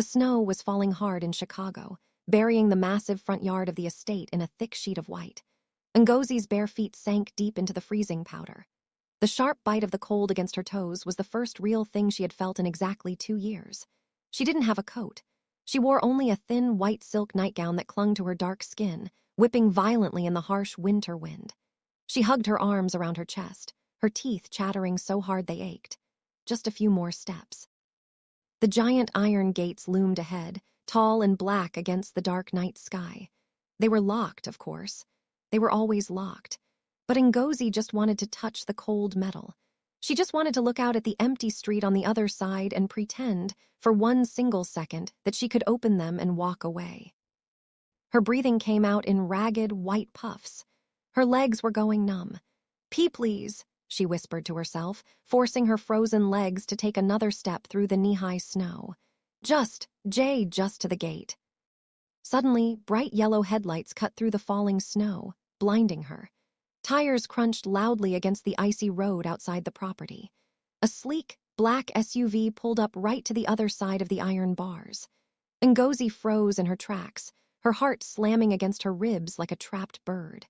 The snow was falling hard in Chicago, burying the massive front yard of the estate in a thick sheet of white. Ngozi's bare feet sank deep into the freezing powder. The sharp bite of the cold against her toes was the first real thing she had felt in exactly 2 years. She didn't have a coat. She wore only a thin white silk nightgown that clung to her dark skin, whipping violently in the harsh winter wind. She hugged her arms around her chest, her teeth chattering so hard they ached. Just a few more steps. The giant iron gates loomed ahead, tall and black against the dark night sky. They were locked, of course. They were always locked. But Ngozi just wanted to touch the cold metal. She just wanted to look out at the empty street on the other side and pretend, for one single second, that she could open them and walk away. Her breathing came out in ragged, white puffs. Her legs were going numb. "Pee, please," she whispered to herself, forcing her frozen legs to take another step through the knee-high snow. Just to the gate. Suddenly, bright yellow headlights cut through the falling snow, blinding her. Tires crunched loudly against the icy road outside the property. A sleek, black SUV pulled up right to the other side of the iron bars. Ngozi froze in her tracks, her heart slamming against her ribs like a trapped bird.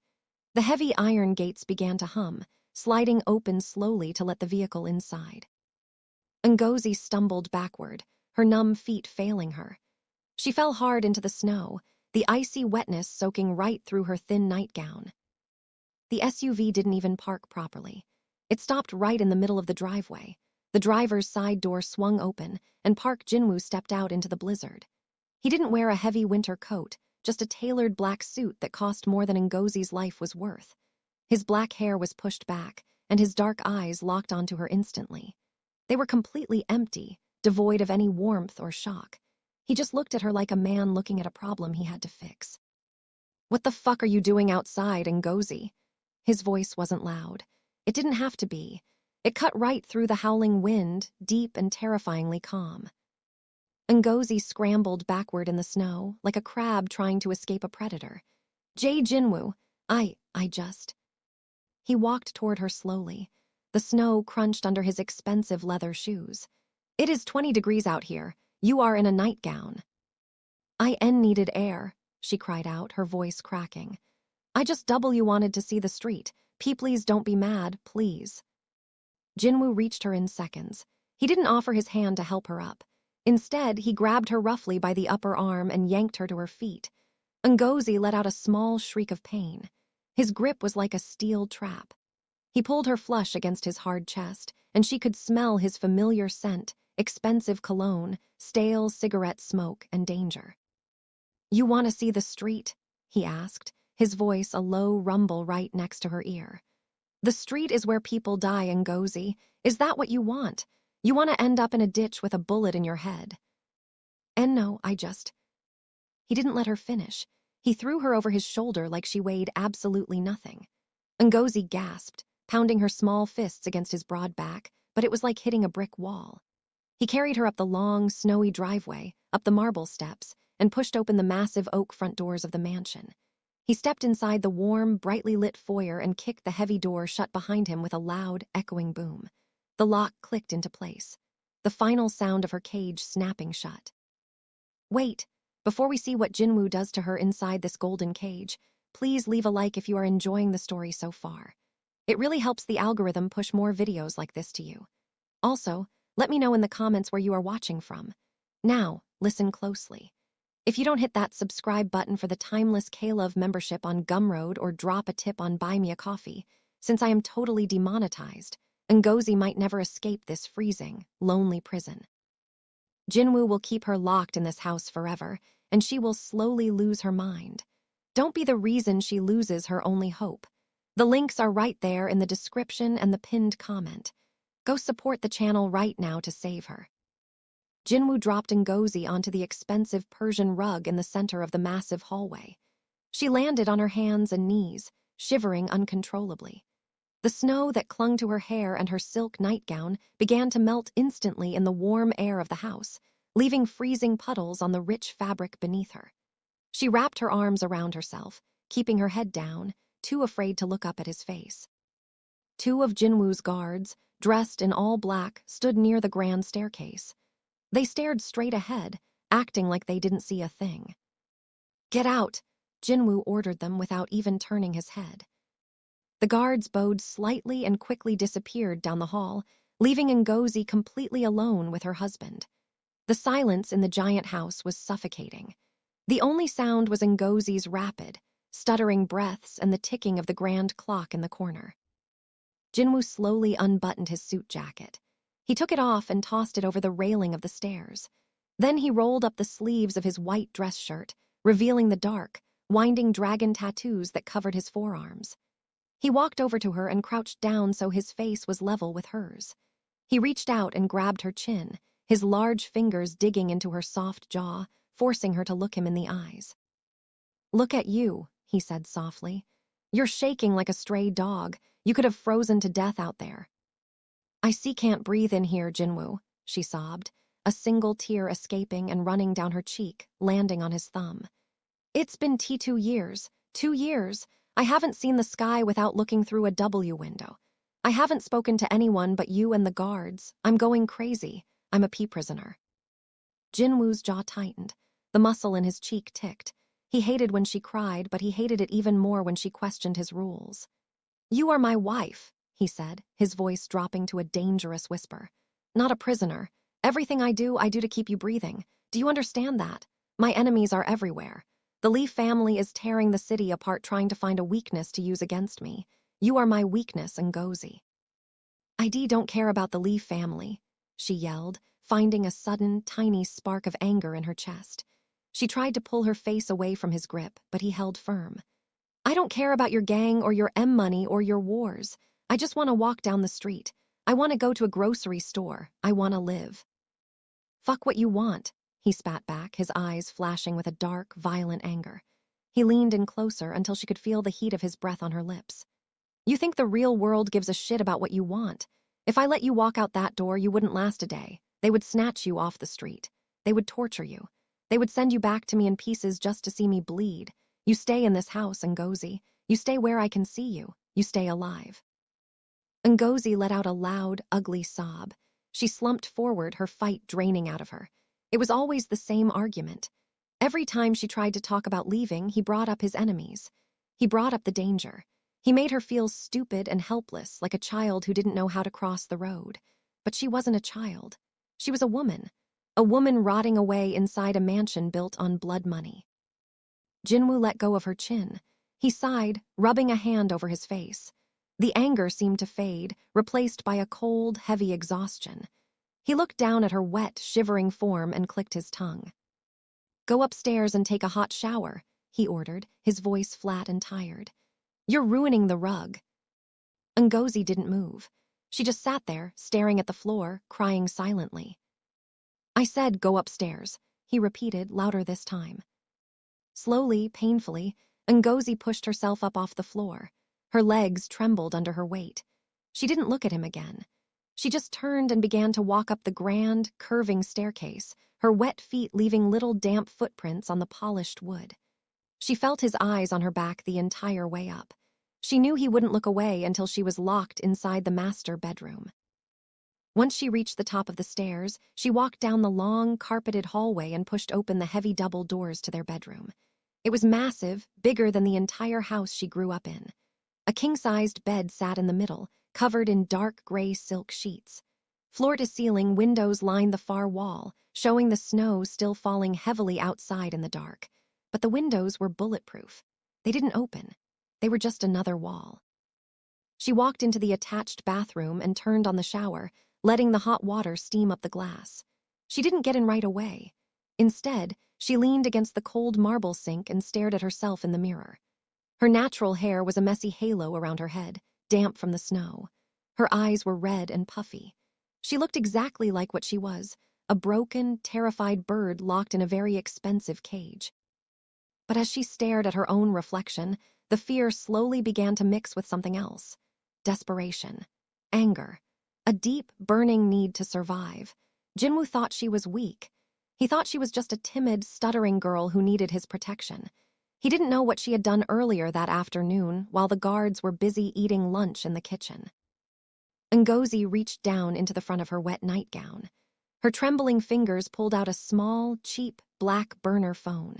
The heavy iron gates began to hum, sliding open slowly to let the vehicle inside. Ngozi stumbled backward, her numb feet failing her. She fell hard into the snow, the icy wetness soaking right through her thin nightgown. The SUV didn't even park properly. It stopped right in the middle of the driveway. The driver's side door swung open, and Park Jin-woo stepped out into the blizzard. He didn't wear a heavy winter coat, just a tailored black suit that cost more than Ngozi's life was worth. His black hair was pushed back, and his dark eyes locked onto her instantly. They were completely empty, devoid of any warmth or shock. He just looked at her like a man looking at a problem he had to fix. "What the fuck are you doing outside, Ngozi?" His voice wasn't loud. It didn't have to be. It cut right through the howling wind, deep and terrifyingly calm. Ngozi scrambled backward in the snow, like a crab trying to escape a predator. Jin-woo, I just... He walked toward her slowly. The snow crunched under his expensive leather shoes. "It is 20 degrees out here. You are in a nightgown." "I needed air," she cried out, her voice cracking. "I just wanted to see the street. Please don't be mad, please." Jin-woo reached her in seconds. He didn't offer his hand to help her up. Instead, he grabbed her roughly by the upper arm and yanked her to her feet. Ngozi let out a small shriek of pain. His grip was like a steel trap. He pulled her flush against his hard chest, and she could smell his familiar scent, expensive cologne, stale cigarette smoke, and danger. "You want to see the street?" he asked, his voice a low rumble right next to her ear. "The street is where people die, Ngozi. Is that what you want? You want to end up in a ditch with a bullet in your head?" "And no, I just..." He didn't let her finish. He threw her over his shoulder like she weighed absolutely nothing. Ngozi gasped, pounding her small fists against his broad back, but it was like hitting a brick wall. He carried her up the long, snowy driveway, up the marble steps, and pushed open the massive oak front doors of the mansion. He stepped inside the warm, brightly lit foyer and kicked the heavy door shut behind him with a loud, echoing boom. The lock clicked into place, the final sound of her cage snapping shut. "Wait, before we see what Jin-woo does to her inside this golden cage, please leave a like if you are enjoying the story so far. It really helps the algorithm push more videos like this to you. Also, let me know in the comments where you are watching from. Now, listen closely. If you don't hit that subscribe button for the timeless K-Love membership on Gumroad or drop a tip on Buy Me a Coffee, since I am totally demonetized, Ngozi might never escape this freezing, lonely prison. Jin-woo will keep her locked in this house forever, and she will slowly lose her mind. Don't be the reason she loses her only hope. The links are right there in the description and the pinned comment. Go support the channel right now to save her. Jin-woo dropped Ngozi onto the expensive Persian rug in the center of the massive hallway. She landed on her hands and knees, shivering uncontrollably. The snow that clung to her hair and her silk nightgown began to melt instantly in the warm air of the house, leaving freezing puddles on the rich fabric beneath her. She wrapped her arms around herself, keeping her head down, too afraid to look up at his face. 2 of Jin-woo's guards, dressed in all black, stood near the grand staircase. They stared straight ahead, acting like they didn't see a thing. "Get out," Jin-woo ordered them without even turning his head. The guards bowed slightly and quickly disappeared down the hall, leaving Ngozi completely alone with her husband. The silence in the giant house was suffocating. The only sound was Ngozi's rapid, stuttering breaths and the ticking of the grand clock in the corner. Jin-woo slowly unbuttoned his suit jacket. He took it off and tossed it over the railing of the stairs. Then he rolled up the sleeves of his white dress shirt, revealing the dark, winding dragon tattoos that covered his forearms. He walked over to her and crouched down so his face was level with hers. He reached out and grabbed her chin, his large fingers digging into her soft jaw, forcing her to look him in the eyes. "Look at you," he said softly. "You're shaking like a stray dog. You could have frozen to death out there." "I can't breathe in here, Jin-woo," she sobbed, a single tear escaping and running down her cheek, landing on his thumb. "It's been 2 years. 2 years. I haven't seen the sky without looking through a W window. I haven't spoken to anyone but you and the guards. I'm going crazy. I'm a prisoner." Jin-woo's jaw tightened. The muscle in his cheek ticked. He hated when she cried, but he hated it even more when she questioned his rules. "You are my wife," he said, his voice dropping to a dangerous whisper. "Not a prisoner. Everything I do to keep you breathing. Do you understand that? My enemies are everywhere. The Lee family is tearing the city apart trying to find a weakness to use against me. You are my weakness, Ngozi." "I don't care about the Lee family," she yelled, finding a sudden, tiny spark of anger in her chest. She tried to pull her face away from his grip, but he held firm. "I don't care about your gang or your M-money or your wars. I just want to walk down the street. I want to go to a grocery store. I want to live." "Fuck what you want," he spat back, his eyes flashing with a dark, violent anger. He leaned in closer until she could feel the heat of his breath on her lips. "You think the real world gives a shit about what you want? If I let you walk out that door, you wouldn't last a day. They would snatch you off the street. They would torture you. They would send you back to me in pieces just to see me bleed. You stay in this house, Ngozi. You stay where I can see you. You stay alive." Ngozi let out a loud, ugly sob. She slumped forward, her fight draining out of her. It was always the same argument. Every time she tried to talk about leaving, he brought up his enemies. He brought up the danger. He made her feel stupid and helpless, like a child who didn't know how to cross the road. But she wasn't a child. She was a woman rotting away inside a mansion built on blood money. Jin-woo let go of her chin. He sighed, rubbing a hand over his face. The anger seemed to fade, replaced by a cold, heavy exhaustion. He looked down at her wet, shivering form and clicked his tongue. "Go upstairs and take a hot shower," he ordered, his voice flat and tired. "You're ruining the rug." Ngozi didn't move. She just sat there, staring at the floor, crying silently. "I said go upstairs," he repeated, louder this time. Slowly, painfully, Ngozi pushed herself up off the floor. Her legs trembled under her weight. She didn't look at him again. She just turned and began to walk up the grand, curving staircase, her wet feet leaving little damp footprints on the polished wood. She felt his eyes on her back the entire way up. She knew he wouldn't look away until she was locked inside the master bedroom. Once she reached the top of the stairs, she walked down the long, carpeted hallway and pushed open the heavy double doors to their bedroom. It was massive, bigger than the entire house she grew up in. A king-sized bed sat in the middle, covered in dark gray silk sheets. Floor-to-ceiling windows lined the far wall, showing the snow still falling heavily outside in the dark. But the windows were bulletproof. They didn't open. They were just another wall. She walked into the attached bathroom and turned on the shower, letting the hot water steam up the glass. She didn't get in right away. Instead, she leaned against the cold marble sink and stared at herself in the mirror. Her natural hair was a messy halo around her head, damp from the snow. Her eyes were red and puffy. She looked exactly like what she was, a broken, terrified bird locked in a very expensive cage. But as she stared at her own reflection, the fear slowly began to mix with something else. Desperation. Anger. A deep, burning need to survive. Jin-woo thought she was weak. He thought she was just a timid, stuttering girl who needed his protection. He didn't know what she had done earlier that afternoon while the guards were busy eating lunch in the kitchen. Ngozi reached down into the front of her wet nightgown. Her trembling fingers pulled out a small, cheap, black burner phone.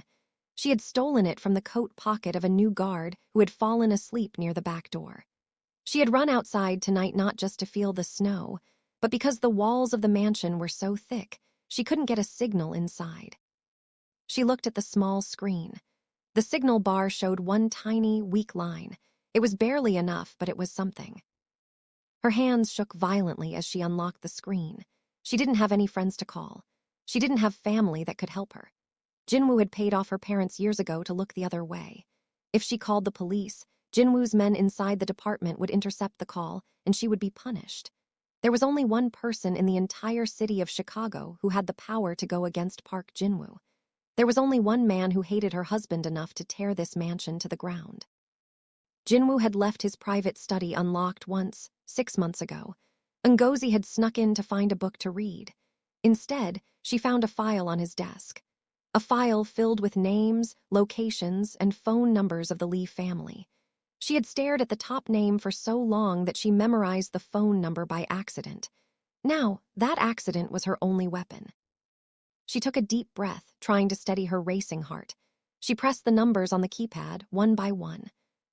She had stolen it from the coat pocket of a new guard who had fallen asleep near the back door. She had run outside tonight not just to feel the snow, but because the walls of the mansion were so thick, she couldn't get a signal inside. She looked at the small screen. The signal bar showed one tiny, weak line. It was barely enough, but it was something. Her hands shook violently as she unlocked the screen. She didn't have any friends to call. She didn't have family that could help her. Jin-woo had paid off her parents years ago to look the other way. If she called the police, Jin-woo's men inside the department would intercept the call, and she would be punished. There was only one person in the entire city of Chicago who had the power to go against Park Jin-woo. There was only one man who hated her husband enough to tear this mansion to the ground. Jin-woo had left his private study unlocked once, 6 months ago. Ngozi had snuck in to find a book to read. Instead, she found a file on his desk. A file filled with names, locations, and phone numbers of the Lee family. She had stared at the top name for so long that she memorized the phone number by accident. Now, that accident was her only weapon. She took a deep breath, trying to steady her racing heart. She pressed the numbers on the keypad, one by one.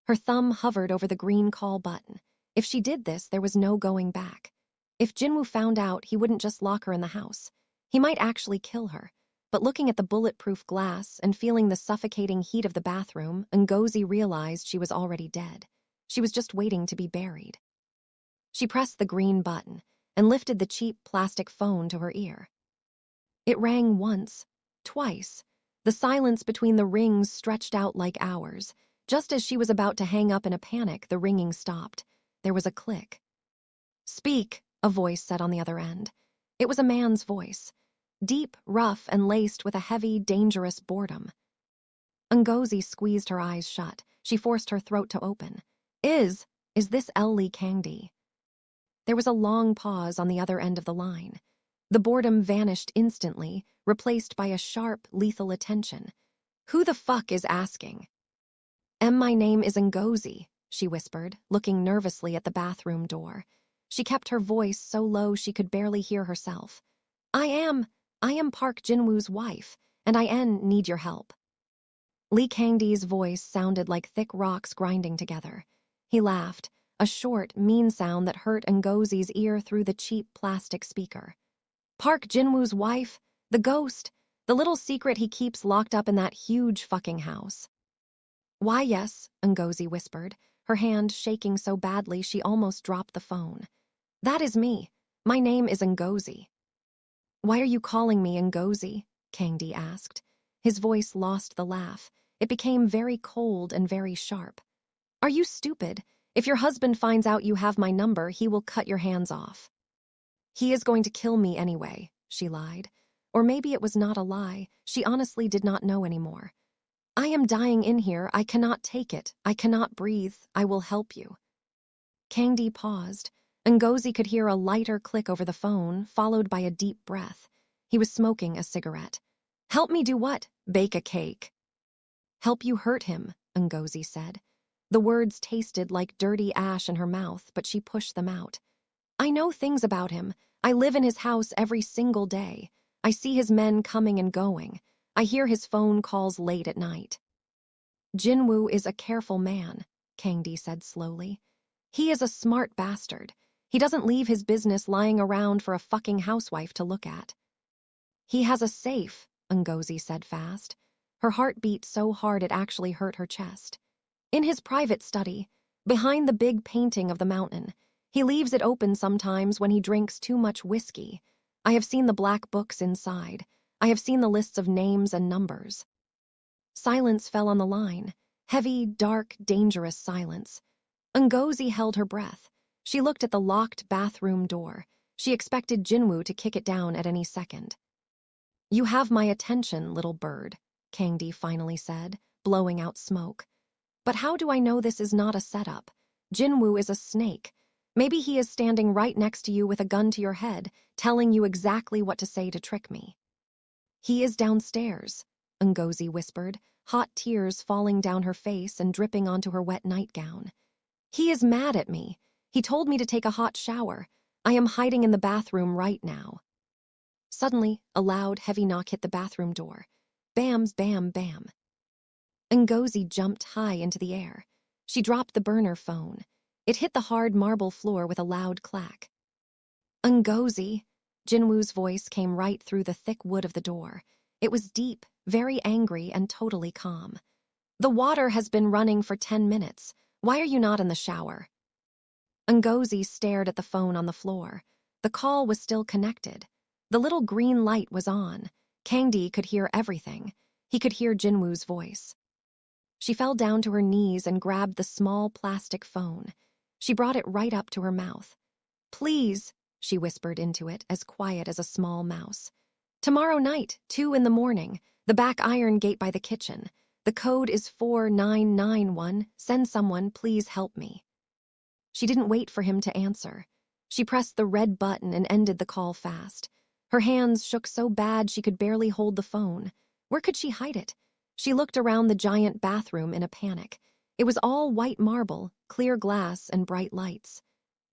Her thumb hovered over the green call button. If she did this, there was no going back. If Jin-woo found out, he wouldn't just lock her in the house. He might actually kill her. But looking at the bulletproof glass and feeling the suffocating heat of the bathroom, Ngozi realized she was already dead. She was just waiting to be buried. She pressed the green button and lifted the cheap plastic phone to her ear. It rang once, twice. The silence between the rings stretched out like hours. Just as she was about to hang up in a panic, the ringing stopped. There was a click. "Speak," a voice said on the other end. It was a man's voice. Deep, rough, and laced with a heavy, dangerous boredom. Ngozi squeezed her eyes shut. She forced her throat to open. Is this Lee Kang-dae?" There was a long pause on the other end of the line. The boredom vanished instantly, replaced by a sharp, lethal attention. "Who the fuck is asking?" My name is Ngozi," she whispered, looking nervously at the bathroom door. She kept her voice so low she could barely hear herself. I am Park Jin-woo's wife, and I need your help." Lee Kang-dae's voice sounded like thick rocks grinding together. He laughed, a short, mean sound that hurt Ngozi's ear through the cheap plastic speaker. "Park Jin-woo's wife? The ghost? The little secret he keeps locked up in that huge fucking house?" "Why, yes," Ngozi whispered, her hand shaking so badly she almost dropped the phone. "That is me. My name is Ngozi." "Why are you calling me Ngozi?" Kang-dae asked. His voice lost the laugh. It became very cold and very sharp. "Are you stupid? If your husband finds out you have my number, he will cut your hands off." "He is going to kill me anyway," she lied. Or maybe it was not a lie. She honestly did not know anymore. "I am dying in here. I cannot take it. I cannot breathe. I will help you." Kang-dae paused. Ngozi could hear a lighter click over the phone, followed by a deep breath. He was smoking a cigarette. "Help me do what? Bake a cake." "Help you hurt him," Ngozi said. The words tasted like dirty ash in her mouth, but she pushed them out. "I know things about him. I live in his house every single day. I see his men coming and going. I hear his phone calls late at night." "Jin-woo is a careful man," Kang-dae said slowly. "He is a smart bastard. He doesn't leave his business lying around for a fucking housewife to look at." "He has a safe," Ngozi said fast. Her heart beat so hard it actually hurt her chest. "In his private study, behind the big painting of the mountain. He leaves it open sometimes when he drinks too much whiskey. I have seen the black books inside. I have seen the lists of names and numbers." Silence fell on the line. Heavy, dark, dangerous silence. Ngozi held her breath. She looked at the locked bathroom door. She expected Jin-woo to kick it down at any second. "You have my attention, little bird," Kang-dae finally said, blowing out smoke. "But how do I know this is not a setup? Jin-woo is a snake. Maybe he is standing right next to you with a gun to your head, telling you exactly what to say to trick me." "He is downstairs," Ngozi whispered, hot tears falling down her face and dripping onto her wet nightgown. "He is mad at me. He told me to take a hot shower. I am hiding in the bathroom right now." Suddenly, a loud, heavy knock hit the bathroom door. Bams, bam, bam. Ngozi jumped high into the air. She dropped the burner phone. It hit the hard marble floor with a loud clack. Ngozi! Jin-woo's voice came right through the thick wood of the door. It was deep, very angry, and totally calm. The water has been running for 10 minutes. Why are you not in the shower? Ngozi stared at the phone on the floor. The call was still connected. The little green light was on. Kang-dae could hear everything. He could hear Jin-woo's voice. She fell down to her knees and grabbed the small plastic phone. She brought it right up to her mouth. "Please," she whispered into it, as quiet as a small mouse. "Tomorrow night, 2 in the morning, the back iron gate by the kitchen. The code is 4991. Send someone, please help me." She didn't wait for him to answer. She pressed the red button and ended the call fast. Her hands shook so bad she could barely hold the phone. Where could she hide it? She looked around the giant bathroom in a panic. It was all white marble, clear glass, and bright lights.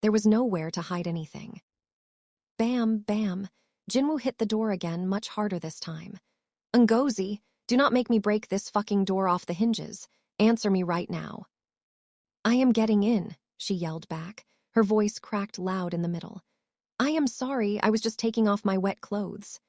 There was nowhere to hide anything. Bam, bam. Jin-woo hit the door again, much harder this time. "Ngozi, do not make me break this fucking door off the hinges. Answer me right now." "I am getting in," she yelled back. Her voice cracked loud in the middle. "I am sorry, I was just taking off my wet clothes."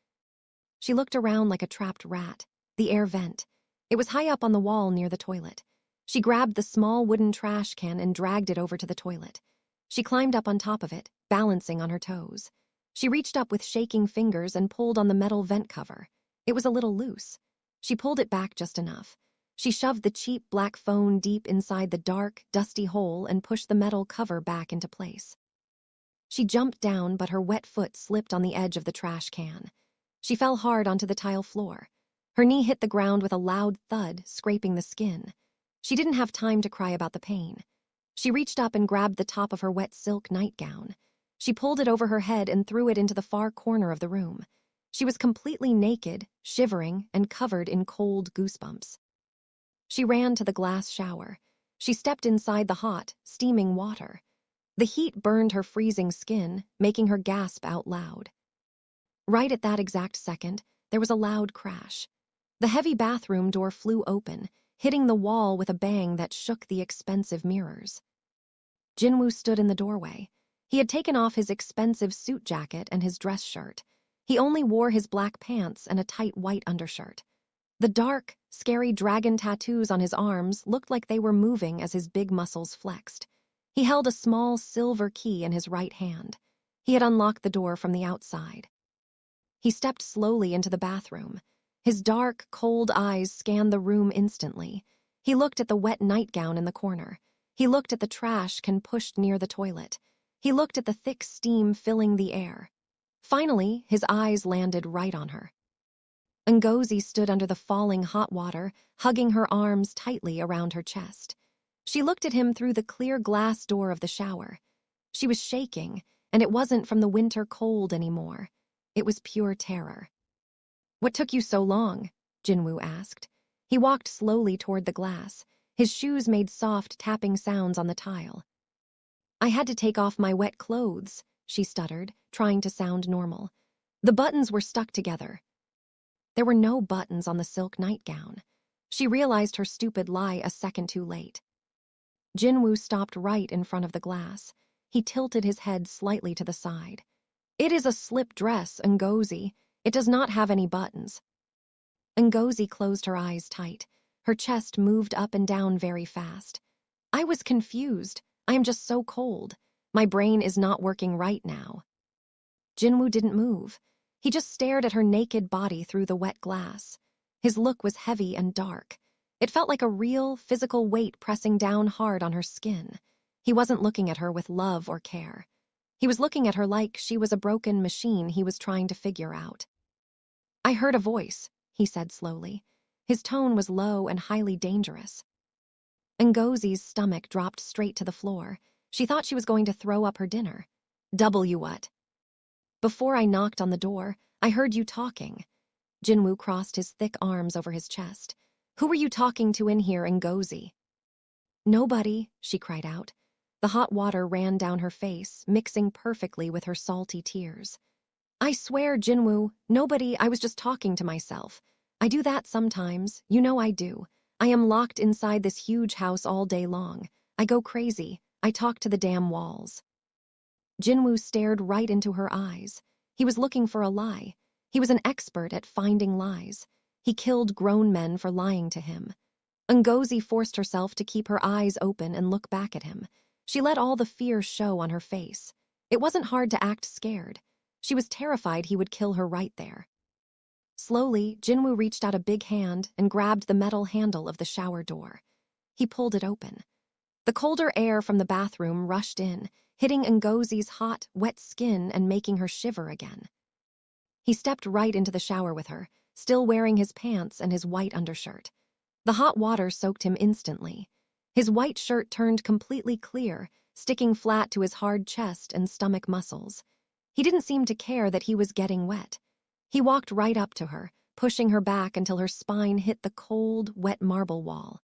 She looked around like a trapped rat. The air vent. It was high up on the wall near the toilet. She grabbed the small wooden trash can and dragged it over to the toilet. She climbed up on top of it, balancing on her toes. She reached up with shaking fingers and pulled on the metal vent cover. It was a little loose. She pulled it back just enough. She shoved the cheap black phone deep inside the dark, dusty hole and pushed the metal cover back into place. She jumped down, but her wet foot slipped on the edge of the trash can. She fell hard onto the tile floor. Her knee hit the ground with a loud thud, scraping the skin. She didn't have time to cry about the pain. She reached up and grabbed the top of her wet silk nightgown. She pulled it over her head and threw it into the far corner of the room. She was completely naked, shivering, and covered in cold goosebumps. She ran to the glass shower. She stepped inside the hot, steaming water. The heat burned her freezing skin, making her gasp out loud. Right at that exact second, there was a loud crash. The heavy bathroom door flew open, hitting the wall with a bang that shook the expensive mirrors. Jin-woo stood in the doorway. He had taken off his expensive suit jacket and his dress shirt. He only wore his black pants and a tight white undershirt. The dark, scary dragon tattoos on his arms looked like they were moving as his big muscles flexed. He held a small silver key in his right hand. He had unlocked the door from the outside. He stepped slowly into the bathroom. His dark, cold eyes scanned the room instantly. He looked at the wet nightgown in the corner. He looked at the trash can pushed near the toilet. He looked at the thick steam filling the air. Finally, his eyes landed right on her. Ngozi stood under the falling hot water, hugging her arms tightly around her chest. She looked at him through the clear glass door of the shower. She was shaking, and it wasn't from the winter cold anymore. It was pure terror. "What took you so long?" Jin-woo asked. He walked slowly toward the glass. His shoes made soft tapping sounds on the tile. "I had to take off my wet clothes," she stuttered, trying to sound normal. "The buttons were stuck together." There were no buttons on the silk nightgown. She realized her stupid lie a second too late. Jin-woo stopped right in front of the glass. He tilted his head slightly to the side. "It is a slip dress, Ngozi. It does not have any buttons." Ngozi closed her eyes tight. Her chest moved up and down very fast. "I was confused. I am just so cold. My brain is not working right now." Jin-woo didn't move. He just stared at her naked body through the wet glass. His look was heavy and dark. It felt like a real, physical weight pressing down hard on her skin. He wasn't looking at her with love or care. He was looking at her like she was a broken machine he was trying to figure out. "I heard a voice," he said slowly. His tone was low and highly dangerous. Ngozi's stomach dropped straight to the floor. She thought she was going to throw up her dinner. "W what?" "Before I knocked on the door, I heard you talking." Jin-woo crossed his thick arms over his chest. "Who were you talking to in here, Ngozi?" "Nobody," she cried out. The hot water ran down her face, mixing perfectly with her salty tears. I swear, Jin-woo, nobody, I was just talking to myself. I do that sometimes, you know I do. I am locked inside this huge house all day long. I go crazy. I talk to the damn walls. Jin-woo stared right into her eyes. He was looking for a lie. He was an expert at finding lies. He killed grown men for lying to him. Ngozi forced herself to keep her eyes open and look back at him. She let all the fear show on her face. It wasn't hard to act scared. She was terrified he would kill her right there. Slowly, Jin-woo reached out a big hand and grabbed the metal handle of the shower door. He pulled it open. The colder air from the bathroom rushed in, hitting Ngozi's hot, wet skin and making her shiver again. He stepped right into the shower with her, still wearing his pants and his white undershirt. The hot water soaked him instantly. His white shirt turned completely clear, sticking flat to his hard chest and stomach muscles. He didn't seem to care that he was getting wet. He walked right up to her, pushing her back until her spine hit the cold, wet marble wall.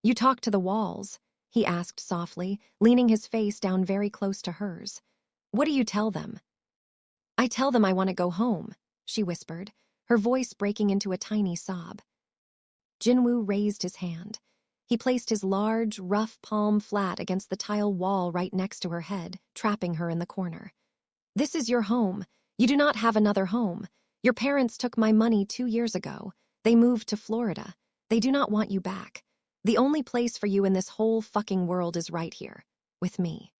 "You talk to the walls?" he asked softly, leaning his face down very close to hers. "What do you tell them?" "I tell them I want to go home," she whispered, her voice breaking into a tiny sob. Jin-woo raised his hand. He placed his large, rough palm flat against the tile wall right next to her head, trapping her in the corner. "This is your home. You do not have another home. Your parents took my money 2 years ago. They moved to Florida. They do not want you back. The only place for you in this whole fucking world is right here, with me."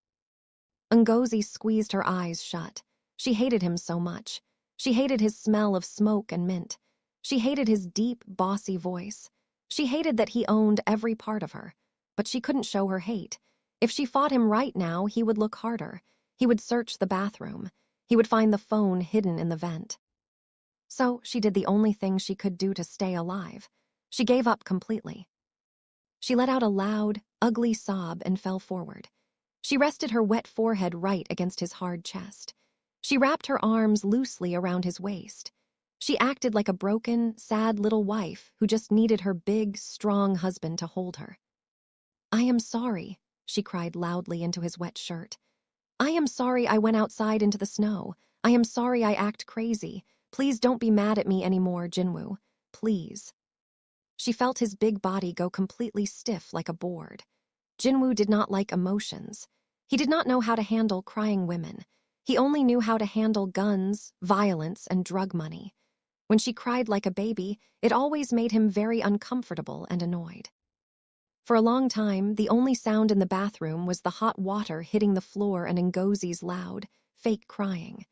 Ngozi squeezed her eyes shut. She hated him so much. She hated his smell of smoke and mint. She hated his deep, bossy voice. She hated that he owned every part of her. But she couldn't show her hate. If she fought him right now, he would look harder. He would search the bathroom. He would find the phone hidden in the vent. So she did the only thing she could do to stay alive. She gave up completely. She let out a loud, ugly sob and fell forward. She rested her wet forehead right against his hard chest. She wrapped her arms loosely around his waist. She acted like a broken, sad little wife who just needed her big, strong husband to hold her. "I am sorry," she cried loudly into his wet shirt. "I am sorry I went outside into the snow. I am sorry I act crazy. Please don't be mad at me anymore, Jin-woo. Please." She felt his big body go completely stiff like a board. Jin-woo did not like emotions. He did not know how to handle crying women. He only knew how to handle guns, violence, and drug money. When she cried like a baby, it always made him very uncomfortable and annoyed. For a long time, the only sound in the bathroom was the hot water hitting the floor and Ngozi's loud, fake crying.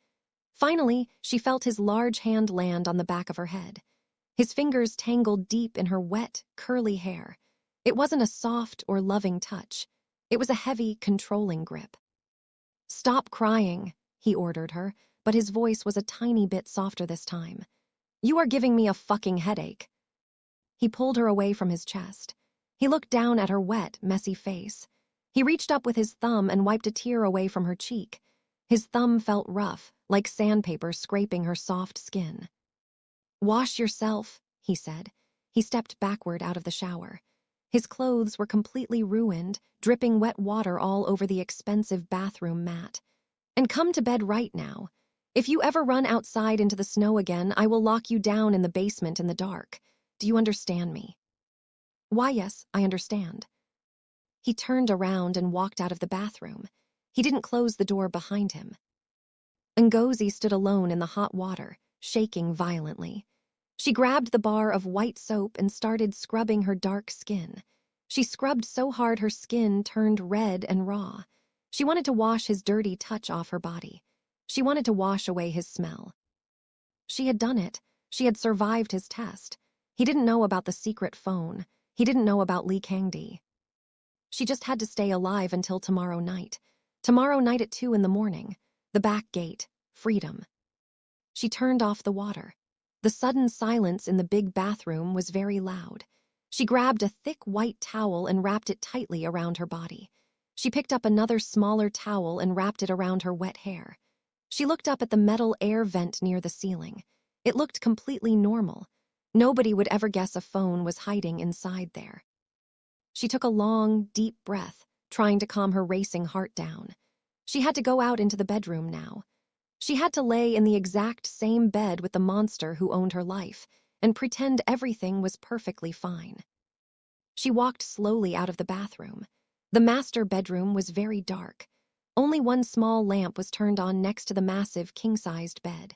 Finally, she felt his large hand land on the back of her head. His fingers tangled deep in her wet, curly hair. It wasn't a soft or loving touch. It was a heavy, controlling grip. "Stop crying," he ordered her, but his voice was a tiny bit softer this time. "You are giving me a fucking headache." He pulled her away from his chest. He looked down at her wet, messy face. He reached up with his thumb and wiped a tear away from her cheek. His thumb felt rough, like sandpaper scraping her soft skin. "Wash yourself," he said. He stepped backward out of the shower. His clothes were completely ruined, dripping wet water all over the expensive bathroom mat. "And come to bed right now. If you ever run outside into the snow again, I will lock you down in the basement in the dark. Do you understand me?" "Why, yes, I understand." He turned around and walked out of the bathroom. He didn't close the door behind him. Ngozi stood alone in the hot water, shaking violently. She grabbed the bar of white soap and started scrubbing her dark skin. She scrubbed so hard her skin turned red and raw. She wanted to wash his dirty touch off her body. She wanted to wash away his smell. She had done it. She had survived his test. He didn't know about the secret phone. He didn't know about Kang-dae. She just had to stay alive until tomorrow night. Tomorrow night at 2 a.m. The back gate. Freedom. She turned off the water. The sudden silence in the big bathroom was very loud. She grabbed a thick white towel and wrapped it tightly around her body. She picked up another smaller towel and wrapped it around her wet hair. She looked up at the metal air vent near the ceiling. It looked completely normal. Nobody would ever guess a phone was hiding inside there. She took a long, deep breath, trying to calm her racing heart down. She had to go out into the bedroom now. She had to lay in the exact same bed with the monster who owned her life and pretend everything was perfectly fine. She walked slowly out of the bathroom. The master bedroom was very dark. Only one small lamp was turned on next to the massive king-sized bed.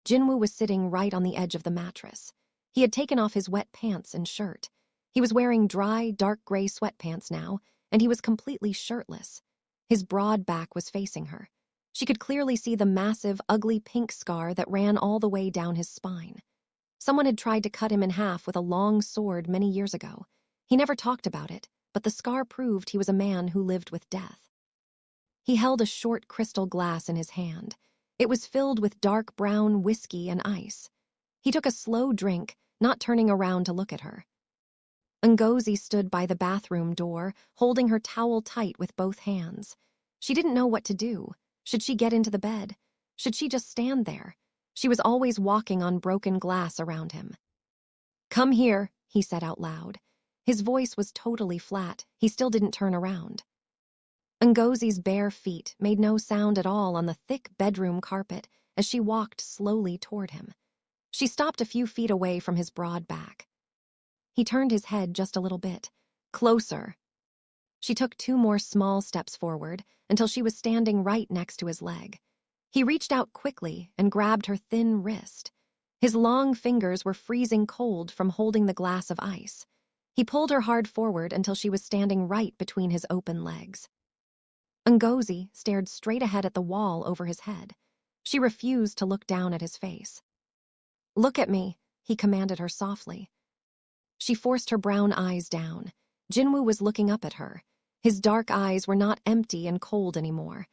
Jin-woo was sitting right on the edge of the mattress. He had taken off his wet pants and shirt. He was wearing dry, dark gray sweatpants now, and he was completely shirtless. His broad back was facing her. She could clearly see the massive, ugly pink scar that ran all the way down his spine. Someone had tried to cut him in half with a long sword many years ago. He never talked about it, but the scar proved he was a man who lived with death. He held a short crystal glass in his hand. It was filled with dark brown whiskey and ice. He took a slow drink, not turning around to look at her. Ngozi stood by the bathroom door, holding her towel tight with both hands. She didn't know what to do. Should she get into the bed? Should she just stand there? She was always walking on broken glass around him. "Come here," he said out loud. His voice was totally flat. He still didn't turn around. Ngozi's bare feet made no sound at all on the thick bedroom carpet as she walked slowly toward him. She stopped a few feet away from his broad back. He turned his head just a little bit. "Closer." She took 2 more small steps forward until she was standing right next to his leg. He reached out quickly and grabbed her thin wrist. His long fingers were freezing cold from holding the glass of ice. He pulled her hard forward until she was standing right between his open legs. Ngozi stared straight ahead at the wall over his head. She refused to look down at his face. "Look at me," he commanded her softly. She forced her brown eyes down. Jin-woo was looking up at her. His dark eyes were not empty and cold anymore.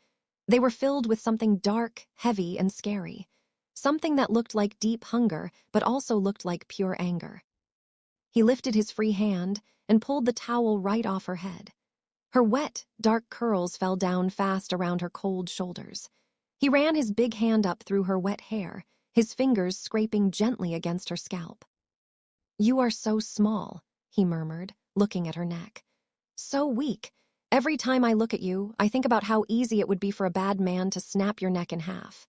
They were filled with something dark, heavy, and scary. Something that looked like deep hunger, but also looked like pure anger. He lifted his free hand and pulled the towel right off her head. Her wet, dark curls fell down fast around her cold shoulders. He ran his big hand up through her wet hair, his fingers scraping gently against her scalp. "You are so small," he murmured, looking at her neck. "So weak. Every time I look at you, I think about how easy it would be for a bad man to snap your neck in half."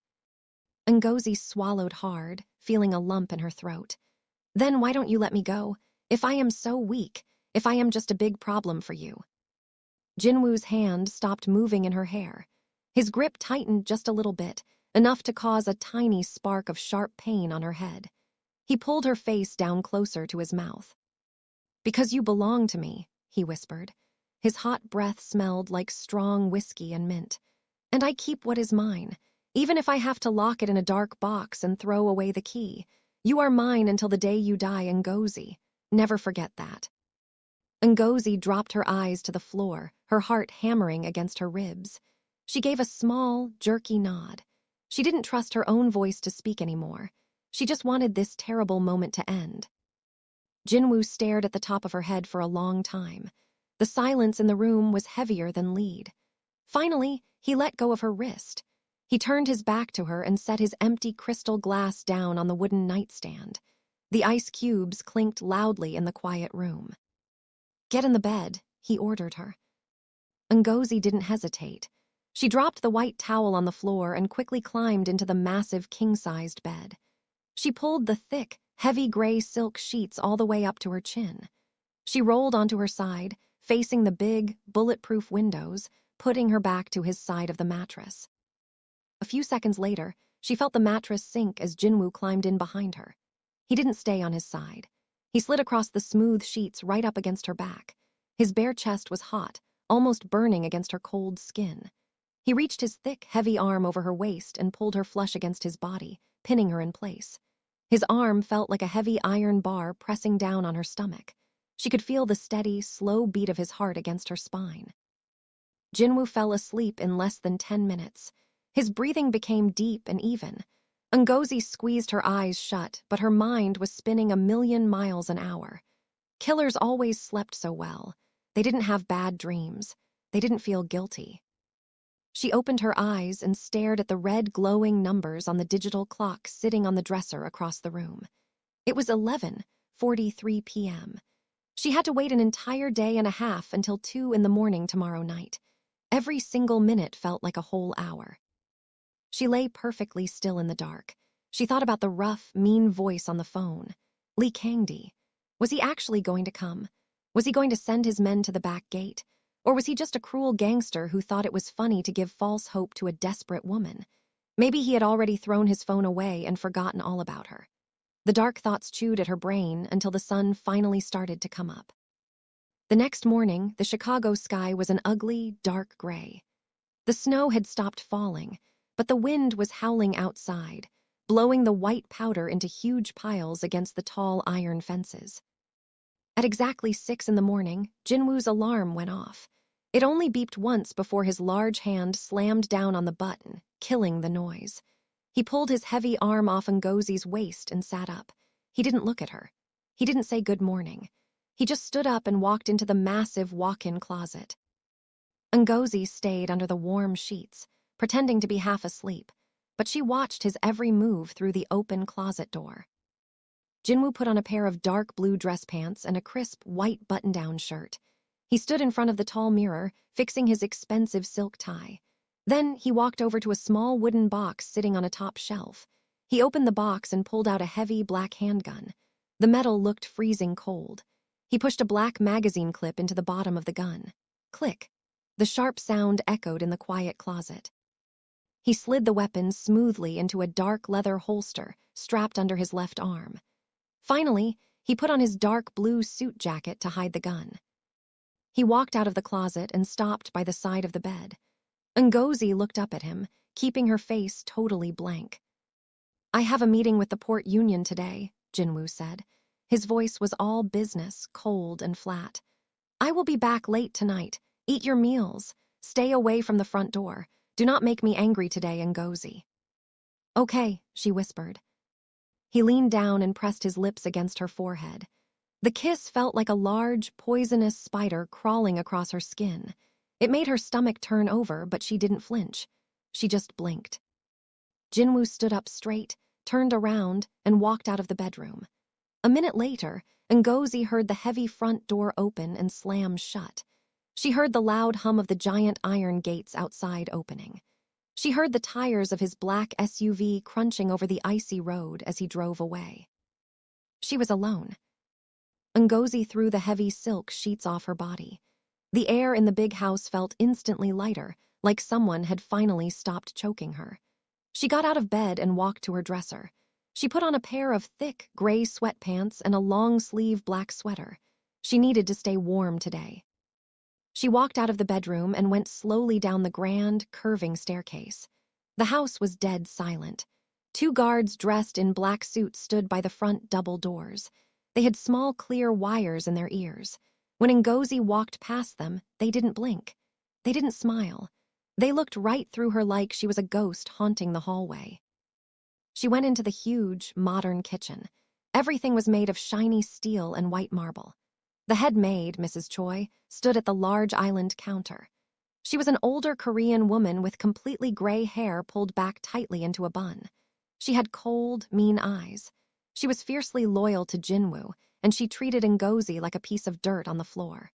Ngozi swallowed hard, feeling a lump in her throat. "Then why don't you let me go? If I am so weak, if I am just a big problem for you." Jin-woo's hand stopped moving in her hair. His grip tightened just a little bit, enough to cause a tiny spark of sharp pain on her head. He pulled her face down closer to his mouth. "Because you belong to me," he whispered. His hot breath smelled like strong whiskey and mint. "And I keep what is mine, even if I have to lock it in a dark box and throw away the key. You are mine until the day you die, Ngozi. Never forget that." Ngozi dropped her eyes to the floor, her heart hammering against her ribs. She gave a small, jerky nod. She didn't trust her own voice to speak anymore. She just wanted this terrible moment to end. Jin-woo stared at the top of her head for a long time. The silence in the room was heavier than lead. Finally, he let go of her wrist. He turned his back to her and set his empty crystal glass down on the wooden nightstand. The ice cubes clinked loudly in the quiet room. "Get in the bed," he ordered her. Ngozi didn't hesitate. She dropped the white towel on the floor and quickly climbed into the massive king-sized bed. She pulled the thick, heavy gray silk sheets all the way up to her chin. She rolled onto her side, facing the big, bulletproof windows, putting her back to his side of the mattress. A few seconds later, she felt the mattress sink as Jin-woo climbed in behind her. He didn't stay on his side. He slid across the smooth sheets right up against her back. His bare chest was hot, almost burning against her cold skin. He reached his thick, heavy arm over her waist and pulled her flush against his body, pinning her in place. His arm felt like a heavy iron bar pressing down on her stomach. She could feel the steady, slow beat of his heart against her spine. Jin-woo fell asleep in less than 10 minutes. His breathing became deep and even. Ngozi squeezed her eyes shut, but her mind was spinning 1,000,000 miles an hour. Killers always slept so well. They didn't have bad dreams. They didn't feel guilty. She opened her eyes and stared at the red glowing numbers on the digital clock sitting on the dresser across the room. It was 11:43 p.m. She had to wait an entire day and a half until 2 in the morning tomorrow night. Every single minute felt like a whole hour. She lay perfectly still in the dark. She thought about the rough, mean voice on the phone. Lee Kang-dae. Was he actually going to come? Was he going to send his men to the back gate? Or was he just a cruel gangster who thought it was funny to give false hope to a desperate woman? Maybe he had already thrown his phone away and forgotten all about her. The dark thoughts chewed at her brain until the sun finally started to come up. The next morning, the Chicago sky was an ugly, dark gray. The snow had stopped falling, but the wind was howling outside, blowing the white powder into huge piles against the tall iron fences. At exactly 6 in the morning, Jin-woo's alarm went off. It only beeped once before his large hand slammed down on the button, killing the noise. He pulled his heavy arm off Ngozi's waist and sat up. He didn't look at her. He didn't say good morning. He just stood up and walked into the massive walk-in closet. Ngozi stayed under the warm sheets, pretending to be half asleep, but she watched his every move through the open closet door. Jin-woo put on a pair of dark blue dress pants and a crisp white button-down shirt. He stood in front of the tall mirror, fixing his expensive silk tie. Then he walked over to a small wooden box sitting on a top shelf. He opened the box and pulled out a heavy black handgun. The metal looked freezing cold. He pushed a black magazine clip into the bottom of the gun. Click. The sharp sound echoed in the quiet closet. He slid the weapon smoothly into a dark leather holster strapped under his left arm. Finally, he put on his dark blue suit jacket to hide the gun. He walked out of the closet and stopped by the side of the bed. Ngozi looked up at him, keeping her face totally blank. "I have a meeting with the port union today," Jin-woo said. His voice was all business, cold and flat. "I will be back late tonight. Eat your meals. Stay away from the front door. Do not make me angry today, Ngozi." "Okay," she whispered. He leaned down and pressed his lips against her forehead. The kiss felt like a large, poisonous spider crawling across her skin. It made her stomach turn over, but she didn't flinch. She just blinked. Jin-woo stood up straight, turned around, and walked out of the bedroom. A minute later, Ngozi heard the heavy front door open and slam shut. She heard the loud hum of the giant iron gates outside opening. She heard the tires of his black SUV crunching over the icy road as he drove away. She was alone. Ngozi threw the heavy silk sheets off her body. The air in the big house felt instantly lighter, like someone had finally stopped choking her. She got out of bed and walked to her dresser. She put on a pair of thick, gray sweatpants and a long-sleeve black sweater. She needed to stay warm today. She walked out of the bedroom and went slowly down the grand, curving staircase. The house was dead silent. 2 guards dressed in black suits stood by the front double doors. They had small, clear wires in their ears. When Ngozi walked past them, they didn't blink. They didn't smile. They looked right through her like she was a ghost haunting the hallway. She went into the huge, modern kitchen. Everything was made of shiny steel and white marble. The head maid, Mrs. Choi, stood at the large island counter. She was an older Korean woman with completely gray hair pulled back tightly into a bun. She had cold, mean eyes. She was fiercely loyal to Jin-woo, and she treated Ngozi like a piece of dirt on the floor.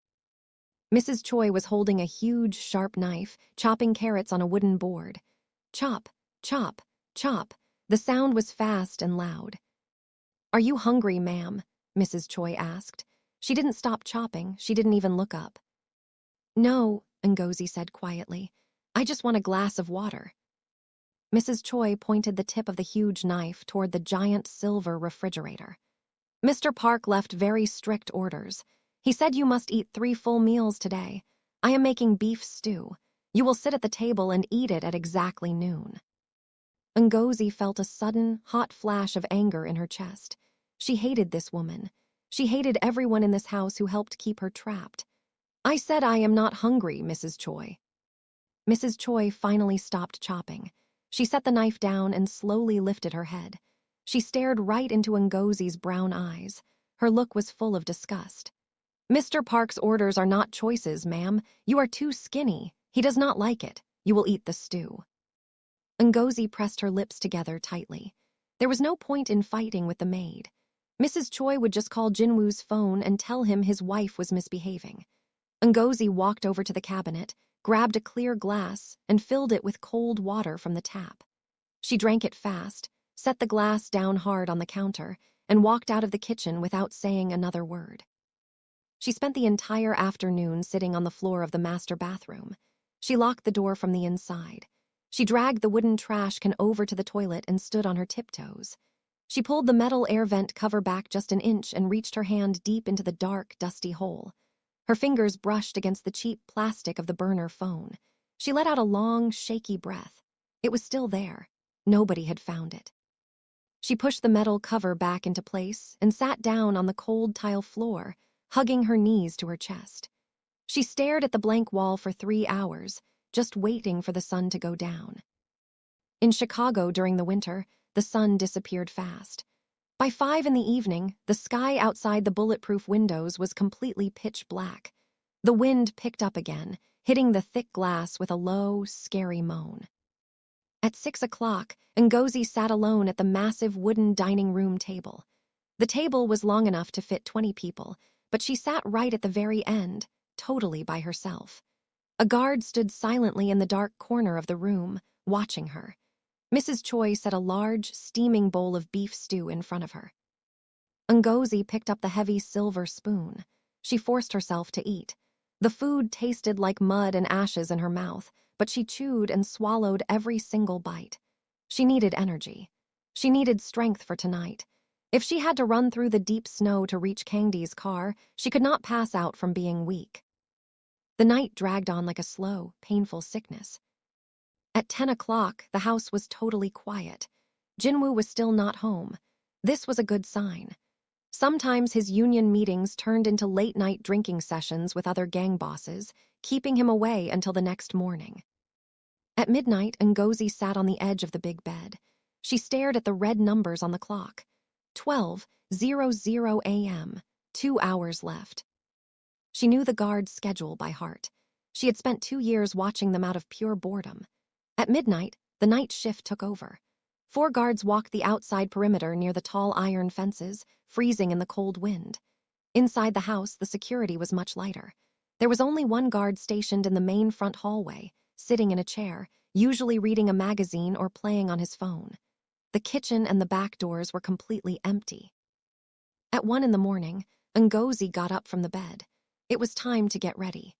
Mrs. Choi was holding a huge, sharp knife, chopping carrots on a wooden board. Chop, chop, chop. The sound was fast and loud. "Are you hungry, ma'am?" Mrs. Choi asked. She didn't stop chopping. She didn't even look up. "No," Ngozi said quietly. "I just want a glass of water." Mrs. Choi pointed the tip of the huge knife toward the giant silver refrigerator. "Mr. Park left very strict orders. He said you must eat 3 full meals today. I am making beef stew. You will sit at the table and eat it at exactly noon." Ngozi felt a sudden, hot flash of anger in her chest. She hated this woman. She hated everyone in this house who helped keep her trapped. "I said I am not hungry, Mrs. Choi." Mrs. Choi finally stopped chopping. She set the knife down and slowly lifted her head. She stared right into Ngozi's brown eyes. Her look was full of disgust. "Mr. Park's orders are not choices, ma'am. You are too skinny. He does not like it. You will eat the stew." Ngozi pressed her lips together tightly. There was no point in fighting with the maid. Mrs. Choi would just call Jin-woo's phone and tell him his wife was misbehaving. Ngozi walked over to the cabinet, grabbed a clear glass, and filled it with cold water from the tap. She drank it fast, set the glass down hard on the counter, and walked out of the kitchen without saying another word. She spent the entire afternoon sitting on the floor of the master bathroom. She locked the door from the inside. She dragged the wooden trash can over to the toilet and stood on her tiptoes. She pulled the metal air vent cover back just an inch and reached her hand deep into the dark, dusty hole. Her fingers brushed against the cheap plastic of the burner phone. She let out a long, shaky breath. It was still there. Nobody had found it. She pushed the metal cover back into place and sat down on the cold tile floor, hugging her knees to her chest. She stared at the blank wall for 3 hours, just waiting for the sun to go down. In Chicago during the winter, the sun disappeared fast. By 5 in the evening, the sky outside the bulletproof windows was completely pitch black. The wind picked up again, hitting the thick glass with a low, scary moan. At 6 o'clock, Ngozi sat alone at the massive wooden dining room table. The table was long enough to fit 20 people, but she sat right at the very end, totally by herself. A guard stood silently in the dark corner of the room, watching her. Mrs. Choi set a large, steaming bowl of beef stew in front of her. Ngozi picked up the heavy silver spoon. She forced herself to eat. The food tasted like mud and ashes in her mouth, but she chewed and swallowed every single bite. She needed energy. She needed strength for tonight. If she had to run through the deep snow to reach Kang-dae's car, she could not pass out from being weak. The night dragged on like a slow, painful sickness. At 10 o'clock, the house was totally quiet. Jin-woo was still not home. This was a good sign. Sometimes his union meetings turned into late-night drinking sessions with other gang bosses, keeping him away until the next morning. At midnight, Ngozi sat on the edge of the big bed. She stared at the red numbers on the clock. 12:00 a.m., 2 hours left. She knew the guard's schedule by heart. She had spent 2 years watching them out of pure boredom. At midnight, the night shift took over. 4 guards walked the outside perimeter near the tall iron fences, freezing in the cold wind. Inside the house, the security was much lighter. There was only one guard stationed in the main front hallway, sitting in a chair, usually reading a magazine or playing on his phone. The kitchen and the back doors were completely empty. At 1 in the morning, Ngozi got up from the bed. It was time to get ready.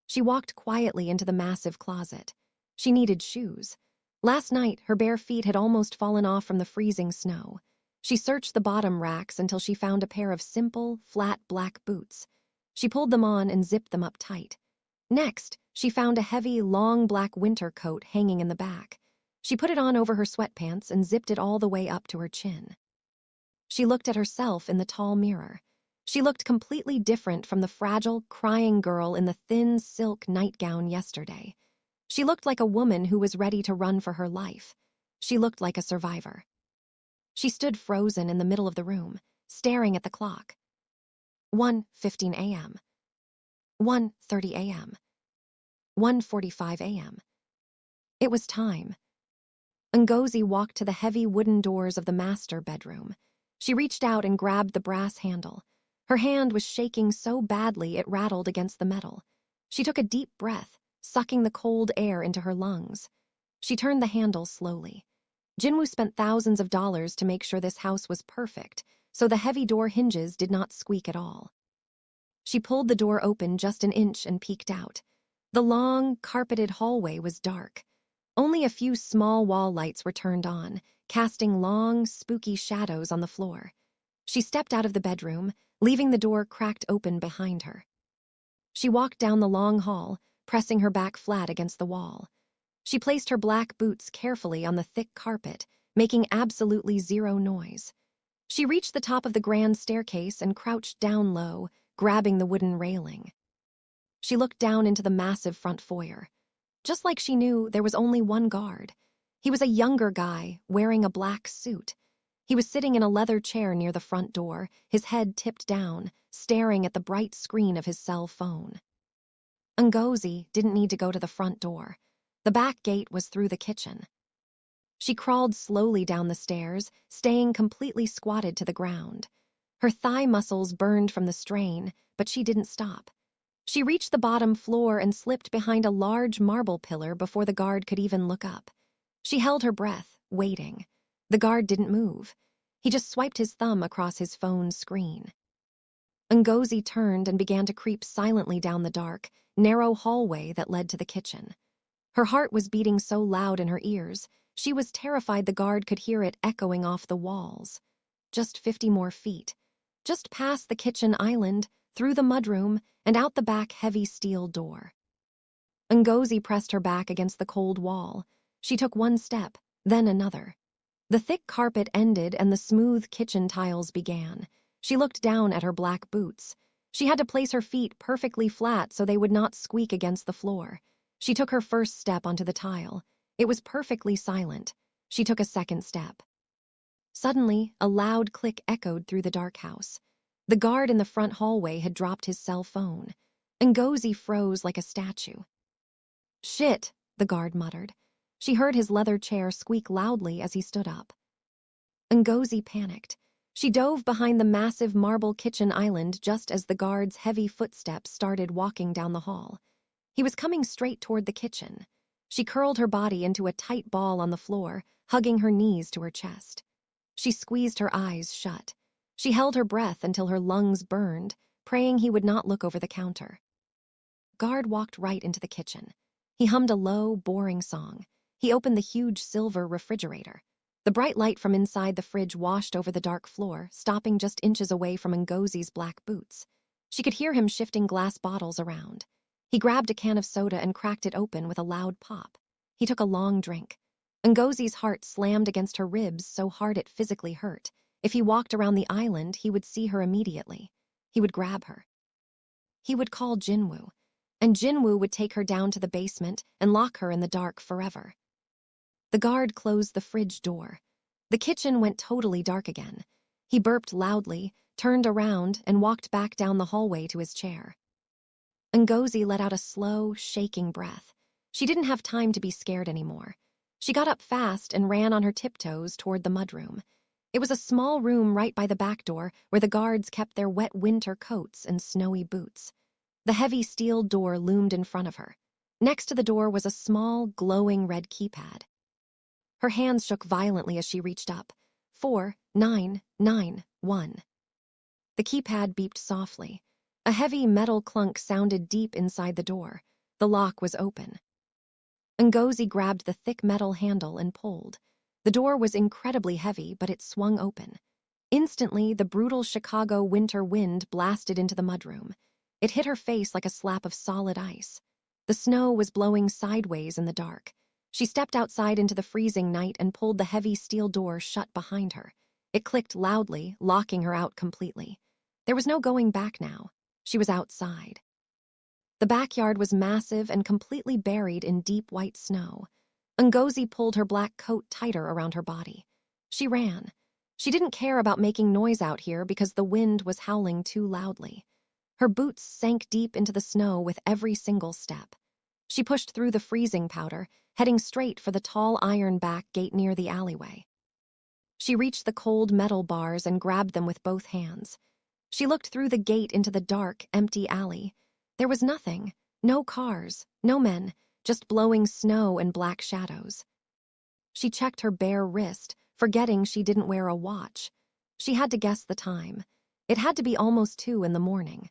She walked quietly into the massive closet. She needed shoes. Last night, her bare feet had almost fallen off from the freezing snow. She searched the bottom racks until she found a pair of simple, flat black boots. She pulled them on and zipped them up tight. Next, she found a heavy, long black winter coat hanging in the back. She put it on over her sweatpants and zipped it all the way up to her chin. She looked at herself in the tall mirror. She looked completely different from the fragile, crying girl in the thin silk nightgown yesterday. She looked like a woman who was ready to run for her life. She looked like a survivor. She stood frozen in the middle of the room, staring at the clock. 1:15 a.m. 1:30 a.m. 1:45 a.m. It was time. Ngozi walked to the heavy wooden doors of the master bedroom. She reached out and grabbed the brass handle. Her hand was shaking so badly it rattled against the metal. She took a deep breath, sucking the cold air into her lungs. She turned the handle slowly. Jin-woo spent thousands of dollars to make sure this house was perfect, so the heavy door hinges did not squeak at all. She pulled the door open just an inch and peeked out. The long, carpeted hallway was dark. Only a few small wall lights were turned on, casting long, spooky shadows on the floor. She stepped out of the bedroom, leaving the door cracked open behind her. She walked down the long hall, pressing her back flat against the wall. She placed her black boots carefully on the thick carpet, making absolutely zero noise. She reached the top of the grand staircase and crouched down low, grabbing the wooden railing. She looked down into the massive front foyer. Just like she knew, there was only one guard. He was a younger guy, wearing a black suit. He was sitting in a leather chair near the front door, his head tipped down, staring at the bright screen of his cell phone. Ngozi didn't need to go to the front door. The back gate was through the kitchen. She crawled slowly down the stairs, staying completely squatted to the ground. Her thigh muscles burned from the strain, but she didn't stop. She reached the bottom floor and slipped behind a large marble pillar before the guard could even look up. She held her breath, waiting. The guard didn't move. He just swiped his thumb across his phone's screen. Ngozi turned and began to creep silently down the dark, narrow hallway that led to the kitchen. Her heart was beating so loud in her ears, she was terrified the guard could hear it echoing off the walls. Just 50 more feet. Just past the kitchen island, through the mudroom, and out the back heavy steel door. Ngozi pressed her back against the cold wall. She took one step, then another. The thick carpet ended and the smooth kitchen tiles began. She looked down at her black boots. She had to place her feet perfectly flat so they would not squeak against the floor. She took her first step onto the tile. It was perfectly silent. She took a second step. Suddenly, a loud click echoed through the dark house. The guard in the front hallway had dropped his cell phone. Ngozi froze like a statue. "Shit," the guard muttered. She heard his leather chair squeak loudly as he stood up. Ngozi panicked. She dove behind the massive marble kitchen island just as the guard's heavy footsteps started walking down the hall. He was coming straight toward the kitchen. She curled her body into a tight ball on the floor, hugging her knees to her chest. She squeezed her eyes shut. She held her breath until her lungs burned, praying he would not look over the counter. Guard walked right into the kitchen. He hummed a low, boring song. He opened the huge silver refrigerator. The bright light from inside the fridge washed over the dark floor, stopping just inches away from Ngozi's black boots. She could hear him shifting glass bottles around. He grabbed a can of soda and cracked it open with a loud pop. He took a long drink. Ngozi's heart slammed against her ribs so hard it physically hurt. If he walked around the island, he would see her immediately. He would grab her. He would call Jin-woo, and Jin-woo would take her down to the basement and lock her in the dark forever. The guard closed the fridge door. The kitchen went totally dark again. He burped loudly, turned around, and walked back down the hallway to his chair. Ngozi let out a slow, shaking breath. She didn't have time to be scared anymore. She got up fast and ran on her tiptoes toward the mudroom. It was a small room right by the back door where the guards kept their wet winter coats and snowy boots. The heavy steel door loomed in front of her. Next to the door was a small, glowing red keypad. Her hands shook violently as she reached up. 4991. The keypad beeped softly. A heavy metal clunk sounded deep inside the door. The lock was open. Ngozi grabbed the thick metal handle and pulled. The door was incredibly heavy, but it swung open. Instantly, the brutal Chicago winter wind blasted into the mudroom. It hit her face like a slap of solid ice. The snow was blowing sideways in the dark. She stepped outside into the freezing night and pulled the heavy steel door shut behind her. It clicked loudly, locking her out completely. There was no going back now. She was outside. The backyard was massive and completely buried in deep white snow. Ngozi pulled her black coat tighter around her body. She ran. She didn't care about making noise out here because the wind was howling too loudly. Her boots sank deep into the snow with every single step. She pushed through the freezing powder, heading straight for the tall iron back gate near the alleyway. She reached the cold metal bars and grabbed them with both hands. She looked through the gate into the dark, empty alley. There was nothing. No cars, no men, just blowing snow and black shadows. She checked her bare wrist, forgetting she didn't wear a watch. She had to guess the time. It had to be almost 2 in the morning.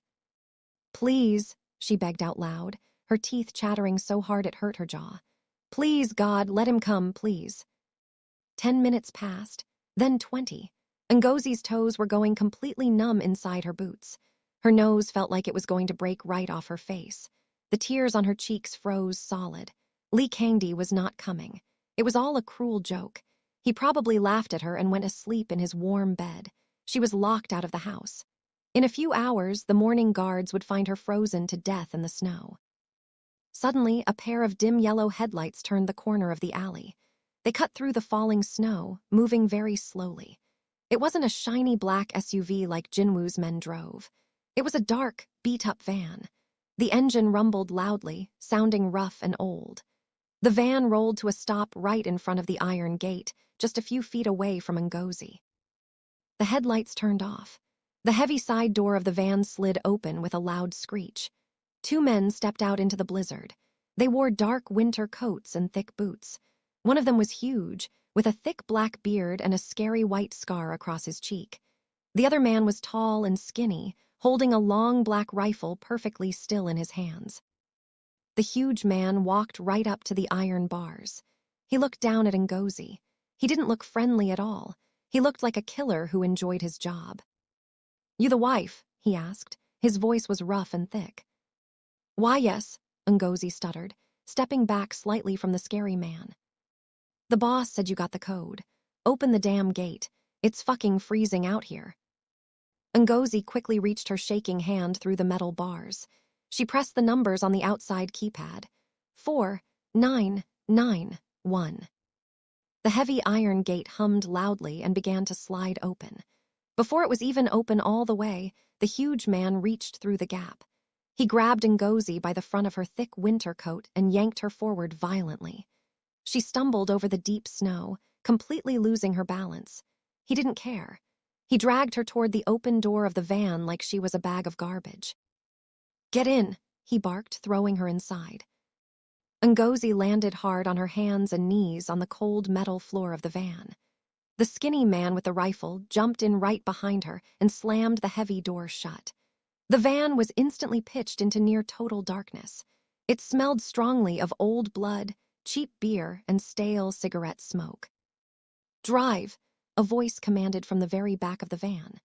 "Please," she begged out loud, her teeth chattering so hard it hurt her jaw. "Please, God, let him come, please." 10 minutes passed, then 20. Ngozi's toes were going completely numb inside her boots. Her nose felt like it was going to break right off her face. The tears on her cheeks froze solid. Kang-dae was not coming. It was all a cruel joke. He probably laughed at her and went asleep in his warm bed. She was locked out of the house. In a few hours, the morning guards would find her frozen to death in the snow. Suddenly, a pair of dim yellow headlights turned the corner of the alley. They cut through the falling snow, moving very slowly. It wasn't a shiny black SUV like Jin-woo's men drove. It was a dark, beat-up van. The engine rumbled loudly, sounding rough and old. The van rolled to a stop right in front of the iron gate, just a few feet away from Ngozi. The headlights turned off. The heavy side door of the van slid open with a loud screech. 2 men stepped out into the blizzard. They wore dark winter coats and thick boots. One of them was huge, with a thick black beard and a scary white scar across his cheek. The other man was tall and skinny, holding a long black rifle perfectly still in his hands. The huge man walked right up to the iron bars. He looked down at Ngozi. He didn't look friendly at all. He looked like a killer who enjoyed his job. "You the wife?" he asked. His voice was rough and thick. "Why, yes," Ngozi stuttered, stepping back slightly from the scary man. "The boss said you got the code. Open the damn gate. It's fucking freezing out here." Ngozi quickly reached her shaking hand through the metal bars. She pressed the numbers on the outside keypad. 4991. The heavy iron gate hummed loudly and began to slide open. Before it was even open all the way, the huge man reached through the gap. He grabbed Ngozi by the front of her thick winter coat and yanked her forward violently. She stumbled over the deep snow, completely losing her balance. He didn't care. He dragged her toward the open door of the van like she was a bag of garbage. "Get in," he barked, throwing her inside. Ngozi landed hard on her hands and knees on the cold metal floor of the van. The skinny man with the rifle jumped in right behind her and slammed the heavy door shut. The van was instantly pitched into near total darkness. It smelled strongly of old blood, cheap beer, and stale cigarette smoke. "Drive," a voice commanded from the very back of the van.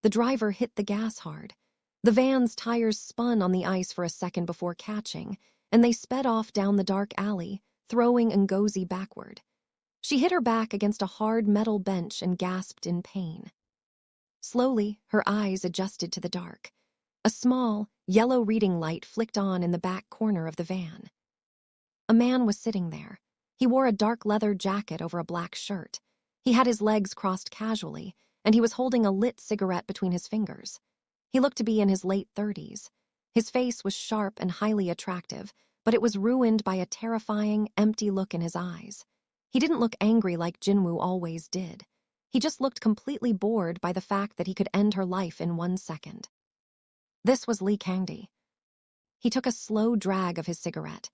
The driver hit the gas hard. The van's tires spun on the ice for a second before catching, and they sped off down the dark alley, throwing Ngozi backward. She hit her back against a hard metal bench and gasped in pain. Slowly, her eyes adjusted to the dark. A small, yellow reading light flicked on in the back corner of the van. A man was sitting there. He wore a dark leather jacket over a black shirt. He had his legs crossed casually, and he was holding a lit cigarette between his fingers. He looked to be in his late 30s. His face was sharp and highly attractive, but it was ruined by a terrifying, empty look in his eyes. He didn't look angry like Jin-woo always did. He just looked completely bored by the fact that he could end her life in 1 second. This was Kang-dae. He took a slow drag of his cigarette.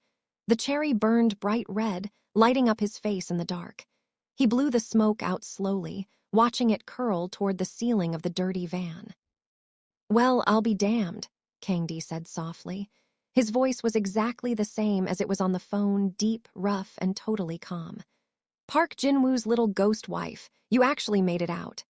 The cherry burned bright red, lighting up his face in the dark. He blew the smoke out slowly, watching it curl toward the ceiling of the dirty van. "Well, I'll be damned," Kang-dae said softly. His voice was exactly the same as it was on the phone, deep, rough, and totally calm. "Park Jin-woo's little ghost wife. You actually made it out."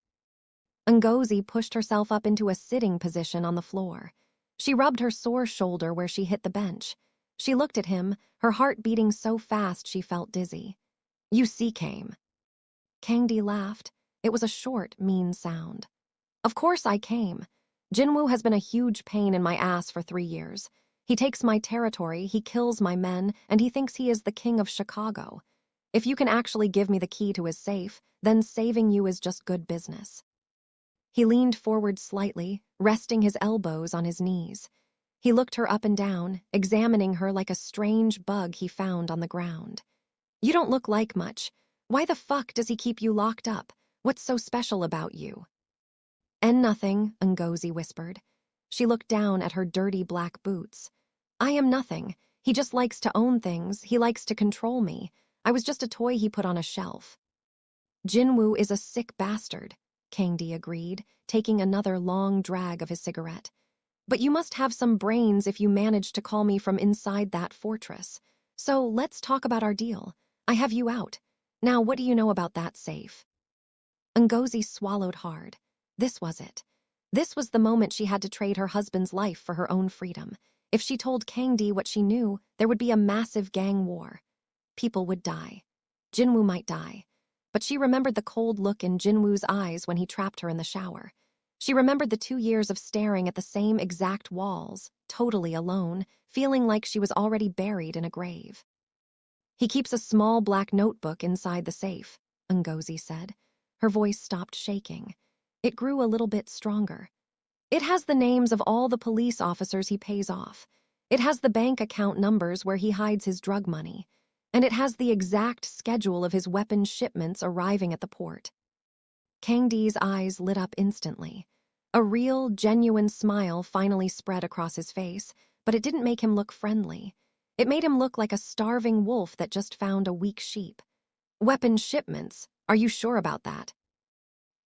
Ngozi pushed herself up into a sitting position on the floor. She rubbed her sore shoulder where she hit the bench. She looked at him, her heart beating so fast she felt dizzy. "You see came." Kang-dae laughed. It was a short, mean sound. "Of course I came. Jin-woo has been a huge pain in my ass for 3 years. He takes my territory, he kills my men, and he thinks he is the king of Chicago. If you can actually give me the key to his safe, then saving you is just good business." He leaned forward slightly, resting his elbows on his knees. He looked her up and down, examining her like a strange bug he found on the ground. "You don't look like much. Why the fuck does he keep you locked up? What's so special about you?" "And nothing," Ngozi whispered. She looked down at her dirty black boots. "I am nothing. He just likes to own things. He likes to control me. I was just a toy he put on a shelf." "Jin-woo is a sick bastard," Kang-dae agreed, taking another long drag of his cigarette. "But you must have some brains if you managed to call me from inside that fortress. So let's talk about our deal. I have you out. Now what do you know about that safe?" Ngozi swallowed hard. This was it. This was the moment she had to trade her husband's life for her own freedom. If she told Kang-dae what she knew, there would be a massive gang war. People would die. Jin-woo might die. But she remembered the cold look in Jin-woo's eyes when he trapped her in the shower. She remembered the 2 years of staring at the same exact walls, totally alone, feeling like she was already buried in a grave. "He keeps a small black notebook inside the safe," Ngozi said. Her voice stopped shaking. It grew a little bit stronger. "It has the names of all the police officers he pays off. It has the bank account numbers where he hides his drug money. And it has the exact schedule of his weapons shipments arriving at the port." Kang-dae's eyes lit up instantly. A real, genuine smile finally spread across his face, but it didn't make him look friendly. It made him look like a starving wolf that just found a weak sheep. Weapon shipments. Are you sure about that?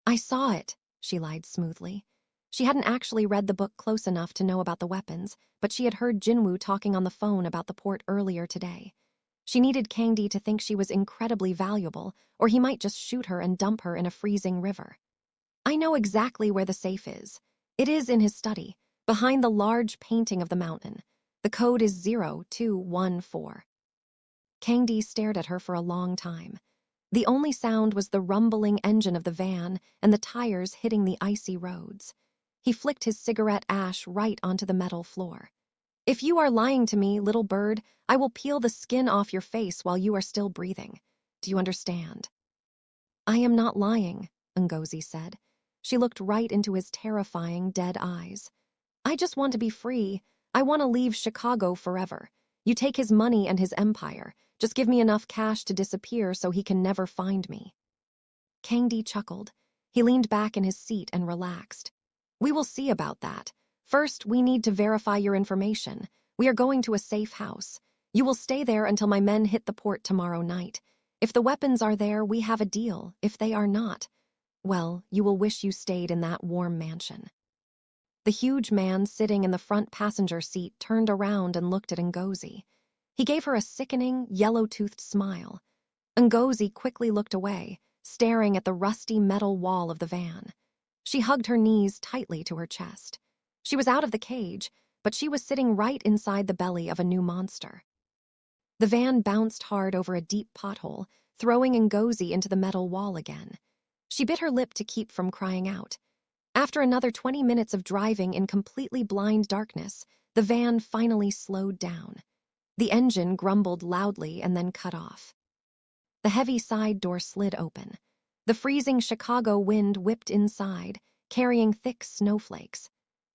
I saw it, she lied smoothly. She hadn't actually read the book close enough to know about the weapons, but she had heard Jin-woo talking on the phone about the port earlier today. She needed Kang-dae to think she was incredibly valuable, or he might just shoot her and dump her in a freezing river. I know exactly where the safe is. It is in his study, behind the large painting of the mountain. The code is 0214. Kang-dae stared at her for a long time. The only sound was the rumbling engine of the van and the tires hitting the icy roads. He flicked his cigarette ash right onto the metal floor. If you are lying to me, little bird, I will peel the skin off your face while you are still breathing. Do you understand? I am not lying, Ngozi said. She looked right into his terrifying, dead eyes. I just want to be free. I want to leave Chicago forever. You take his money and his empire. Just give me enough cash to disappear so he can never find me. Kang-dae chuckled. He leaned back in his seat and relaxed. We will see about that. First, we need to verify your information. We are going to a safe house. You will stay there until my men hit the port tomorrow night. If the weapons are there, we have a deal. If they are not, well, you will wish you stayed in that warm mansion. The huge man sitting in the front passenger seat turned around and looked at Ngozi. He gave her a sickening, yellow-toothed smile. Ngozi quickly looked away, staring at the rusty metal wall of the van. She hugged her knees tightly to her chest. She was out of the cage, but she was sitting right inside the belly of a new monster. The van bounced hard over a deep pothole, throwing Ngozi into the metal wall again. She bit her lip to keep from crying out. After another 20 minutes of driving in completely blind darkness, the van finally slowed down. The engine grumbled loudly and then cut off. The heavy side door slid open. The freezing Chicago wind whipped inside, carrying thick snowflakes.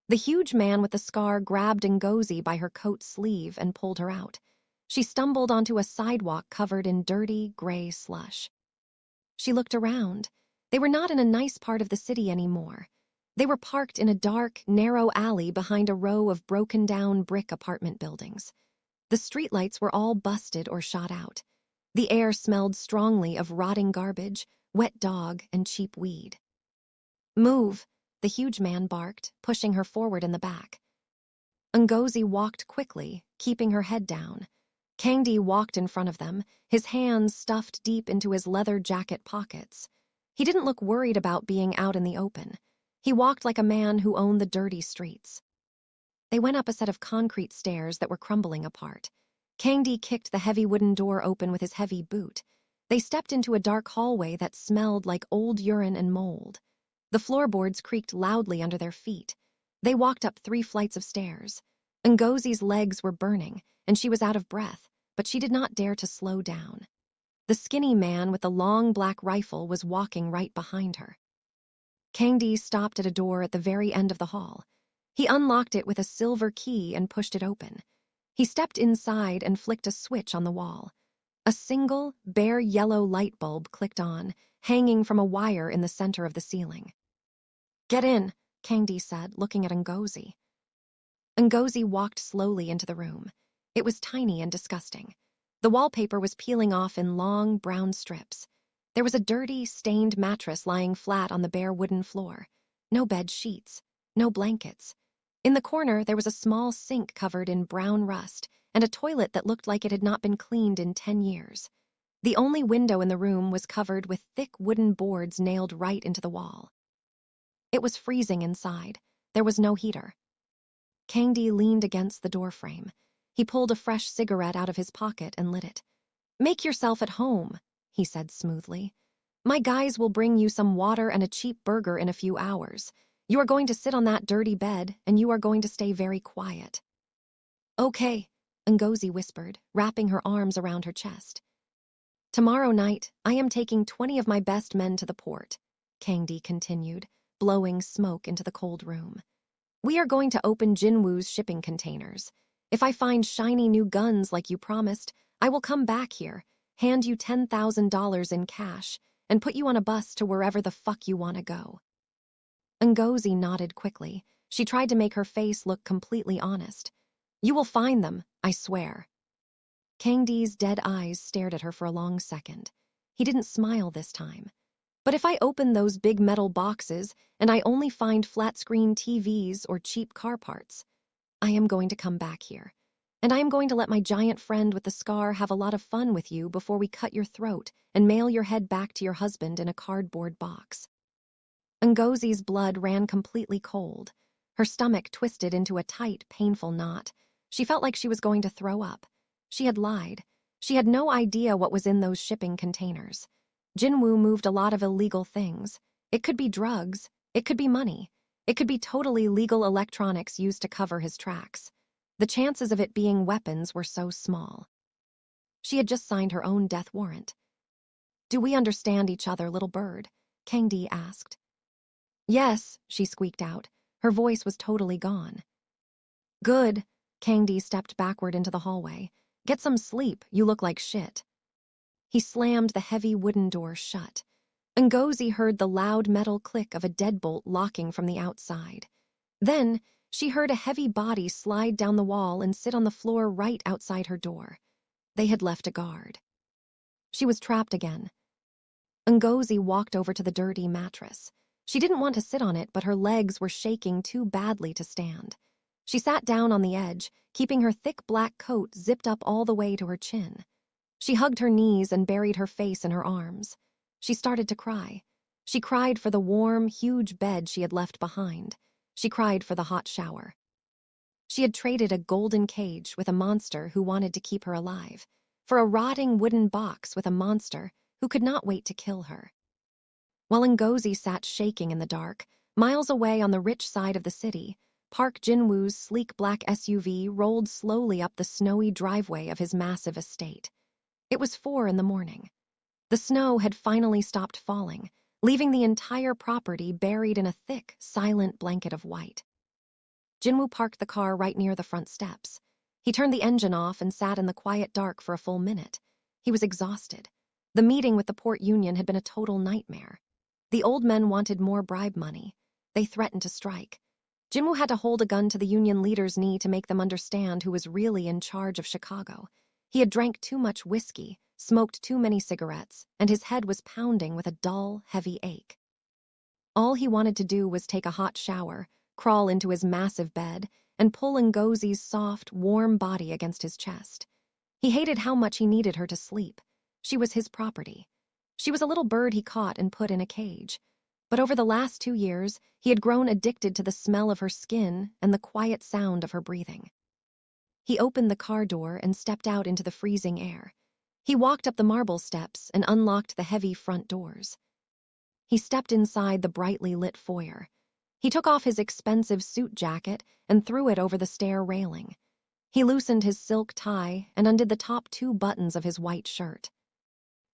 The huge man with the scar grabbed Ngozi by her coat sleeve and pulled her out. She stumbled onto a sidewalk covered in dirty, gray slush. She looked around. They were not in a nice part of the city anymore. They were parked in a dark, narrow alley behind a row of broken-down brick apartment buildings. The streetlights were all busted or shot out. The air smelled strongly of rotting garbage, wet dog, and cheap weed. Move, the huge man barked, pushing her forward in the back. Ngozi walked quickly, keeping her head down. Kang-dae walked in front of them, his hands stuffed deep into his leather jacket pockets. He didn't look worried about being out in the open. He walked like a man who owned the dirty streets. They went up a set of concrete stairs that were crumbling apart. Kang-dae kicked the heavy wooden door open with his heavy boot. They stepped into a dark hallway that smelled like old urine and mold. The floorboards creaked loudly under their feet. They walked up 3 flights of stairs. Ngozi's legs were burning, and she was out of breath, but she did not dare to slow down. The skinny man with the long black rifle was walking right behind her. Kang-dae stopped at a door at the very end of the hall. He unlocked it with a silver key and pushed it open. He stepped inside and flicked a switch on the wall. A single, bare yellow light bulb clicked on, hanging from a wire in the center of the ceiling. Get in, Kang-dae said, looking at Ngozi. Ngozi walked slowly into the room. It was tiny and disgusting. The wallpaper was peeling off in long, brown strips. There was a dirty, stained mattress lying flat on the bare wooden floor. No bed sheets, no blankets. In the corner, there was a small sink covered in brown rust and a toilet that looked like it had not been cleaned in 10 years. The only window in the room was covered with thick wooden boards nailed right into the wall. It was freezing inside. There was no heater. Kang-dae leaned against the doorframe. He pulled a fresh cigarette out of his pocket and lit it. Make yourself at home, he said smoothly. My guys will bring you some water and a cheap burger in a few hours. You are going to sit on that dirty bed, and you are going to stay very quiet. Okay, Ngozi whispered, wrapping her arms around her chest. Tomorrow night, I am taking 20 of my best men to the port, Kang-dae continued, blowing smoke into the cold room. We are going to open Jin-woo's shipping containers. If I find shiny new guns like you promised, I will come back here, hand you $10,000 in cash, and put you on a bus to wherever the fuck you want to go. Ngozi nodded quickly. She tried to make her face look completely honest. You will find them, I swear. Kang-dae's dead eyes stared at her for a long second. He didn't smile this time. But if I open those big metal boxes and I only find flat-screen TVs or cheap car parts, I am going to come back here. And I am going to let my giant friend with the scar have a lot of fun with you before we cut your throat and mail your head back to your husband in a cardboard box. Ngozi's blood ran completely cold. Her stomach twisted into a tight, painful knot. She felt like she was going to throw up. She had lied. She had no idea what was in those shipping containers. Jin-woo moved a lot of illegal things. It could be drugs. It could be money. It could be totally legal electronics used to cover his tracks. The chances of it being weapons were so small. She had just signed her own death warrant. "Do we understand each other, little bird?" Kang-dae asked. "Yes," she squeaked out. Her voice was totally gone. "Good." Kang-dae stepped backward into the hallway. "Get some sleep, you look like shit." He slammed the heavy wooden door shut. Ngozi heard the loud metal click of a deadbolt locking from the outside. Then, she heard a heavy body slide down the wall and sit on the floor right outside her door. They had left a guard. She was trapped again. Ngozi walked over to the dirty mattress. She didn't want to sit on it, but her legs were shaking too badly to stand. She sat down on the edge, keeping her thick black coat zipped up all the way to her chin. She hugged her knees and buried her face in her arms. She started to cry. She cried for the warm, huge bed she had left behind. She cried for the hot shower. She had traded a golden cage with a monster who wanted to keep her alive, for a rotting wooden box with a monster who could not wait to kill her. While Ngozi sat shaking in the dark, miles away on the rich side of the city, Park Jin-woo's sleek black SUV rolled slowly up the snowy driveway of his massive estate. It was 4 a.m. The snow had finally stopped falling, leaving the entire property buried in a thick, silent blanket of white. Jin-woo parked the car right near the front steps. He turned the engine off and sat in the quiet dark for a full minute. He was exhausted. The meeting with the port union had been a total nightmare. The old men wanted more bribe money. They threatened to strike. Jin-woo had to hold a gun to the union leader's knee to make them understand who was really in charge of Chicago. He had drank too much whiskey, smoked too many cigarettes, and his head was pounding with a dull, heavy ache. All he wanted to do was take a hot shower, crawl into his massive bed, and pull Ngozi's soft, warm body against his chest. He hated how much he needed her to sleep. She was his property. She was a little bird he caught and put in a cage. But over the last 2 years, he had grown addicted to the smell of her skin and the quiet sound of her breathing. He opened the car door and stepped out into the freezing air. He walked up the marble steps and unlocked the heavy front doors. He stepped inside the brightly lit foyer. He took off his expensive suit jacket and threw it over the stair railing. He loosened his silk tie and undid the top 2 buttons of his white shirt.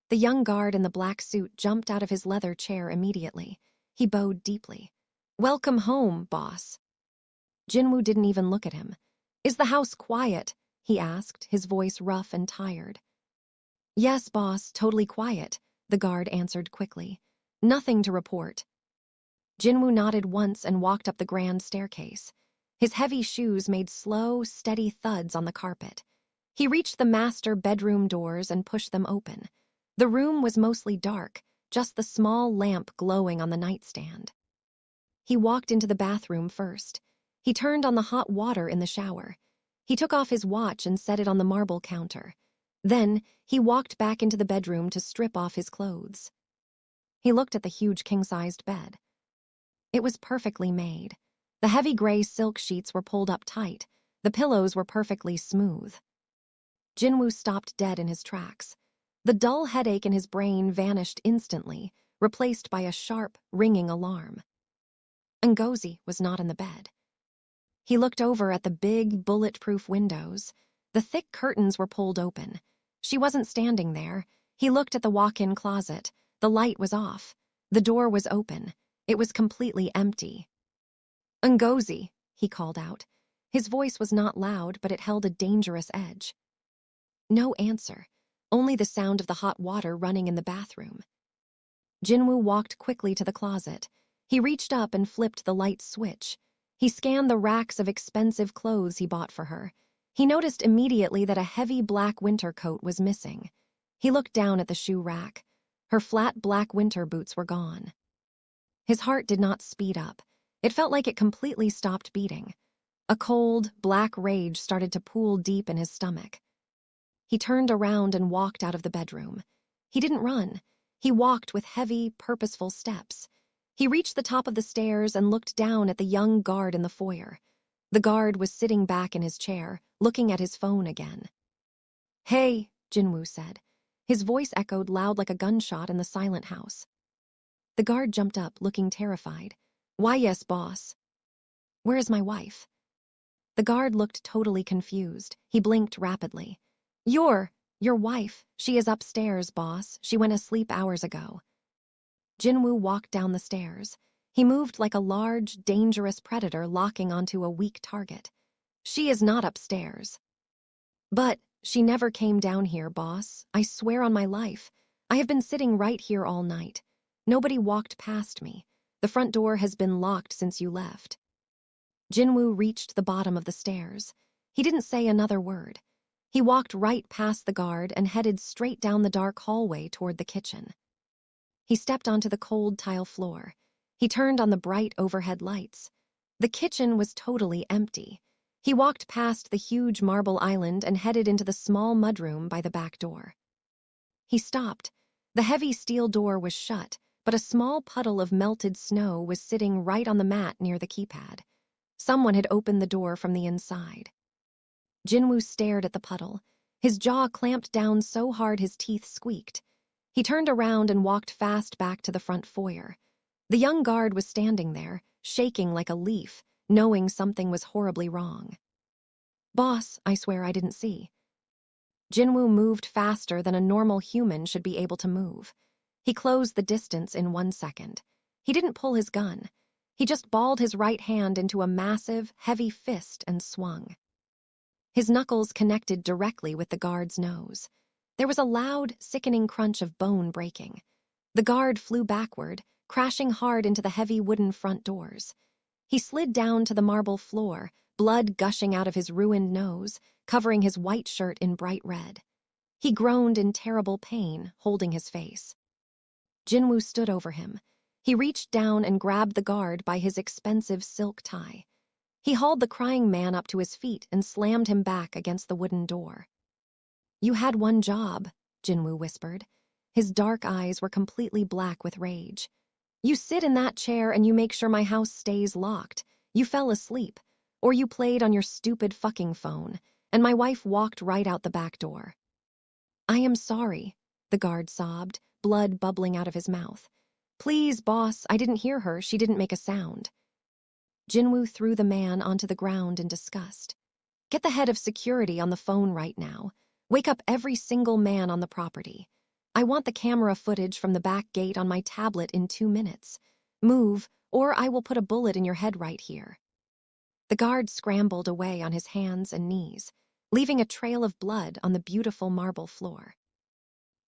The young guard in the black suit jumped out of his leather chair immediately. He bowed deeply. "Welcome home, boss." Jin-woo didn't even look at him. "Is the house quiet?" he asked, his voice rough and tired. "Yes, boss, totally quiet," the guard answered quickly. "Nothing to report." Jin-woo nodded once and walked up the grand staircase. His heavy shoes made slow, steady thuds on the carpet. He reached the master bedroom doors and pushed them open. The room was mostly dark, just the small lamp glowing on the nightstand. He walked into the bathroom first. He turned on the hot water in the shower. He took off his watch and set it on the marble counter. Then, he walked back into the bedroom to strip off his clothes. He looked at the huge king-sized bed. It was perfectly made. The heavy gray silk sheets were pulled up tight. The pillows were perfectly smooth. Jin-woo stopped dead in his tracks. The dull headache in his brain vanished instantly, replaced by a sharp, ringing alarm. Ngozi was not in the bed. He looked over at the big, bulletproof windows. The thick curtains were pulled open. She wasn't standing there. He looked at the walk-in closet. The light was off. The door was open. It was completely empty. "Ngozi," he called out. His voice was not loud, but it held a dangerous edge. No answer. Only the sound of the hot water running in the bathroom. Jin-woo walked quickly to the closet. He reached up and flipped the light switch. He scanned the racks of expensive clothes he bought for her. He noticed immediately that a heavy black winter coat was missing. He looked down at the shoe rack. Her flat black winter boots were gone. His heart did not speed up. It felt like it completely stopped beating. A cold, black rage started to pool deep in his stomach. He turned around and walked out of the bedroom. He didn't run. He walked with heavy, purposeful steps. He reached the top of the stairs and looked down at the young guard in the foyer. The guard was sitting back in his chair, looking at his phone again. "Hey," Jin-woo said. His voice echoed loud like a gunshot in the silent house. The guard jumped up, looking terrified. "Why, yes, boss." "Where is my wife?" The guard looked totally confused. He blinked rapidly. Your wife. She is upstairs, boss. She went asleep hours ago." Jin-woo walked down the stairs. He moved like a large, dangerous predator locking onto a weak target. "She is not upstairs." "But she never came down here, boss. I swear on my life. I have been sitting right here all night. Nobody walked past me. The front door has been locked since you left." Jin-woo reached the bottom of the stairs. He didn't say another word. He walked right past the guard and headed straight down the dark hallway toward the kitchen. He stepped onto the cold tile floor. He turned on the bright overhead lights. The kitchen was totally empty. He walked past the huge marble island and headed into the small mudroom by the back door. He stopped. The heavy steel door was shut, but a small puddle of melted snow was sitting right on the mat near the keypad. Someone had opened the door from the inside. Jin-woo stared at the puddle. His jaw clamped down so hard his teeth squeaked. He turned around and walked fast back to the front foyer. The young guard was standing there, shaking like a leaf, knowing something was horribly wrong. "Boss, I swear I didn't see." Jin-woo moved faster than a normal human should be able to move. He closed the distance in 1 second. He didn't pull his gun. He just balled his right hand into a massive, heavy fist and swung. His knuckles connected directly with the guard's nose. There was a loud, sickening crunch of bone breaking. The guard flew backward, crashing hard into the heavy wooden front doors. He slid down to the marble floor, blood gushing out of his ruined nose, covering his white shirt in bright red. He groaned in terrible pain, holding his face. Jin-woo stood over him. He reached down and grabbed the guard by his expensive silk tie. He hauled the crying man up to his feet and slammed him back against the wooden door. "You had one job," Jin-woo whispered. His dark eyes were completely black with rage. "You sit in that chair and you make sure my house stays locked. You fell asleep, or you played on your stupid fucking phone, and my wife walked right out the back door." "I am sorry," the guard sobbed, blood bubbling out of his mouth. "Please, boss, I didn't hear her. She didn't make a sound." Jin-woo threw the man onto the ground in disgust. "Get the head of security on the phone right now. Wake up every single man on the property. I want the camera footage from the back gate on my tablet in 2 minutes. Move, or I will put a bullet in your head right here." The guard scrambled away on his hands and knees, leaving a trail of blood on the beautiful marble floor.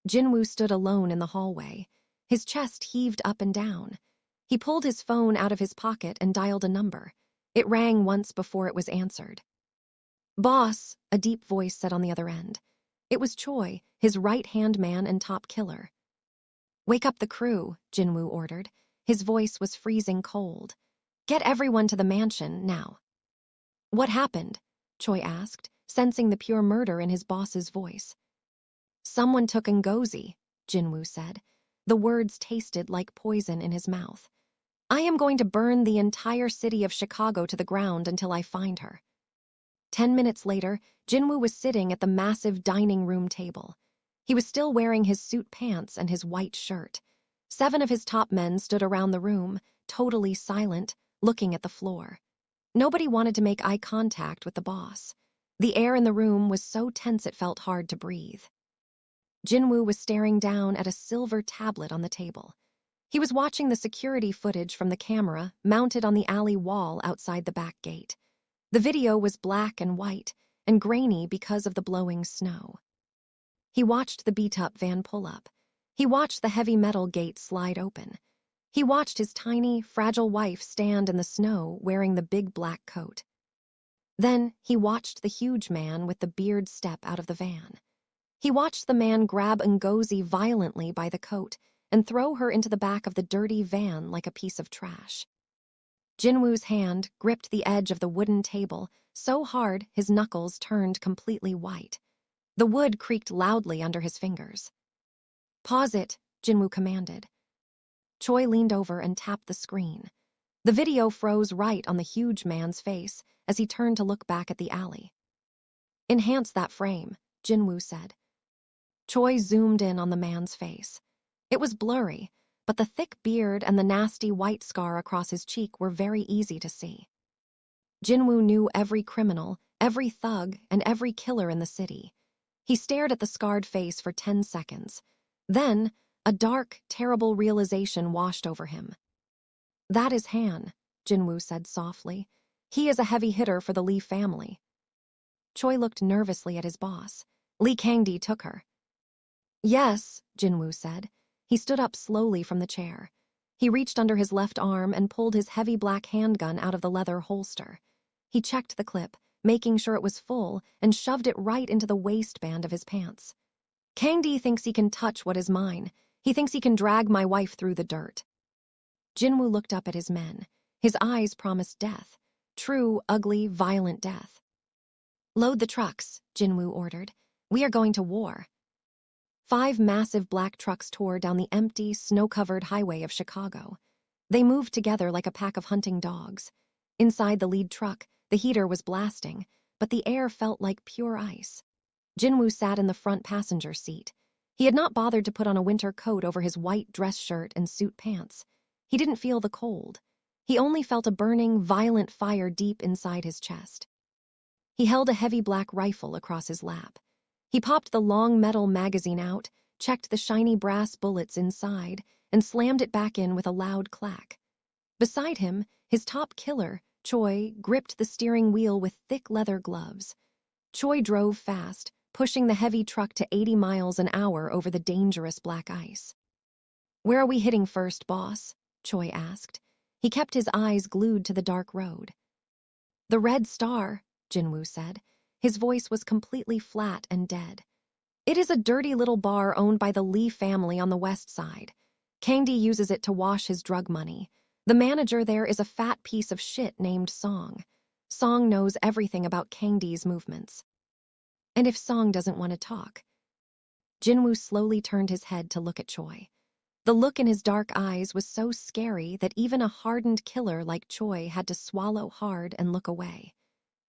Jin-woo stood alone in the hallway. His chest heaved up and down. He pulled his phone out of his pocket and dialed a number. It rang once before it was answered. "Boss," a deep voice said on the other end. It was Choi, his right-hand man and top killer. "Wake up the crew," Jin-woo ordered. His voice was freezing cold. "Get everyone to the mansion, now." "What happened?" Choi asked, sensing the pure murder in his boss's voice. "Someone took Ngozi," Jin-woo said. The words tasted like poison in his mouth. "I am going to burn the entire city of Chicago to the ground until I find her." 10 minutes later, Jin-woo was sitting at the massive dining room table. He was still wearing his suit pants and his white shirt. 7 of his top men stood around the room, totally silent, looking at the floor. Nobody wanted to make eye contact with the boss. The air in the room was so tense it felt hard to breathe. Jin-woo was staring down at a silver tablet on the table. He was watching the security footage from the camera mounted on the alley wall outside the back gate. The video was black and white and grainy because of the blowing snow. He watched the beat-up van pull up. He watched the heavy metal gate slide open. He watched his tiny, fragile wife stand in the snow wearing the big black coat. Then he watched the huge man with the beard step out of the van. He watched the man grab Ngozi violently by the coat and throw her into the back of the dirty van like a piece of trash. Jin-woo's hand gripped the edge of the wooden table so hard his knuckles turned completely white. The wood creaked loudly under his fingers. "Pause it," Jin-woo commanded. Choi leaned over and tapped the screen. The video froze right on the huge man's face as he turned to look back at the alley. "Enhance that frame," Jin-woo said. Choi zoomed in on the man's face. It was blurry, but the thick beard and the nasty white scar across his cheek were very easy to see. Jin-woo knew every criminal, every thug, and every killer in the city. He stared at the scarred face for 10 seconds. Then, a dark, terrible realization washed over him. "That is Han," Jin-woo said softly. "He is a heavy hitter for the Lee family." Choi looked nervously at his boss. "Lee Kang-dae took her." "Yes," Jin-woo said. He stood up slowly from the chair. He reached under his left arm and pulled his heavy black handgun out of the leather holster. He checked the clip, making sure it was full, and shoved it right into the waistband of his pants. "Kang-dae thinks he can touch what is mine. He thinks he can drag my wife through the dirt." Jin-woo looked up at his men. His eyes promised death. True, ugly, violent death. "Load the trucks," Jin-woo ordered. "We are going to war." 5 massive black trucks tore down the empty, snow-covered highway of Chicago. They moved together like a pack of hunting dogs. Inside the lead truck, the heater was blasting, but the air felt like pure ice. Jin-woo sat in the front passenger seat. He had not bothered to put on a winter coat over his white dress shirt and suit pants. He didn't feel the cold. He only felt a burning, violent fire deep inside his chest. He held a heavy black rifle across his lap. He popped the long metal magazine out, checked the shiny brass bullets inside, and slammed it back in with a loud clack. Beside him, his top killer, Choi, gripped the steering wheel with thick leather gloves. Choi drove fast, pushing the heavy truck to 80 miles an hour over the dangerous black ice. "Where are we hitting first, boss?" Choi asked. He kept his eyes glued to the dark road. "The Red Star," Jin-woo said. His voice was completely flat and dead. "It is a dirty little bar owned by the Lee family on the west side. Kang-dae uses it to wash his drug money. The manager there is a fat piece of shit named Song. Song knows everything about Kang-dae's movements." "And if Song doesn't want to talk?" Jin-woo slowly turned his head to look at Choi. The look in his dark eyes was so scary that even a hardened killer like Choi had to swallow hard and look away.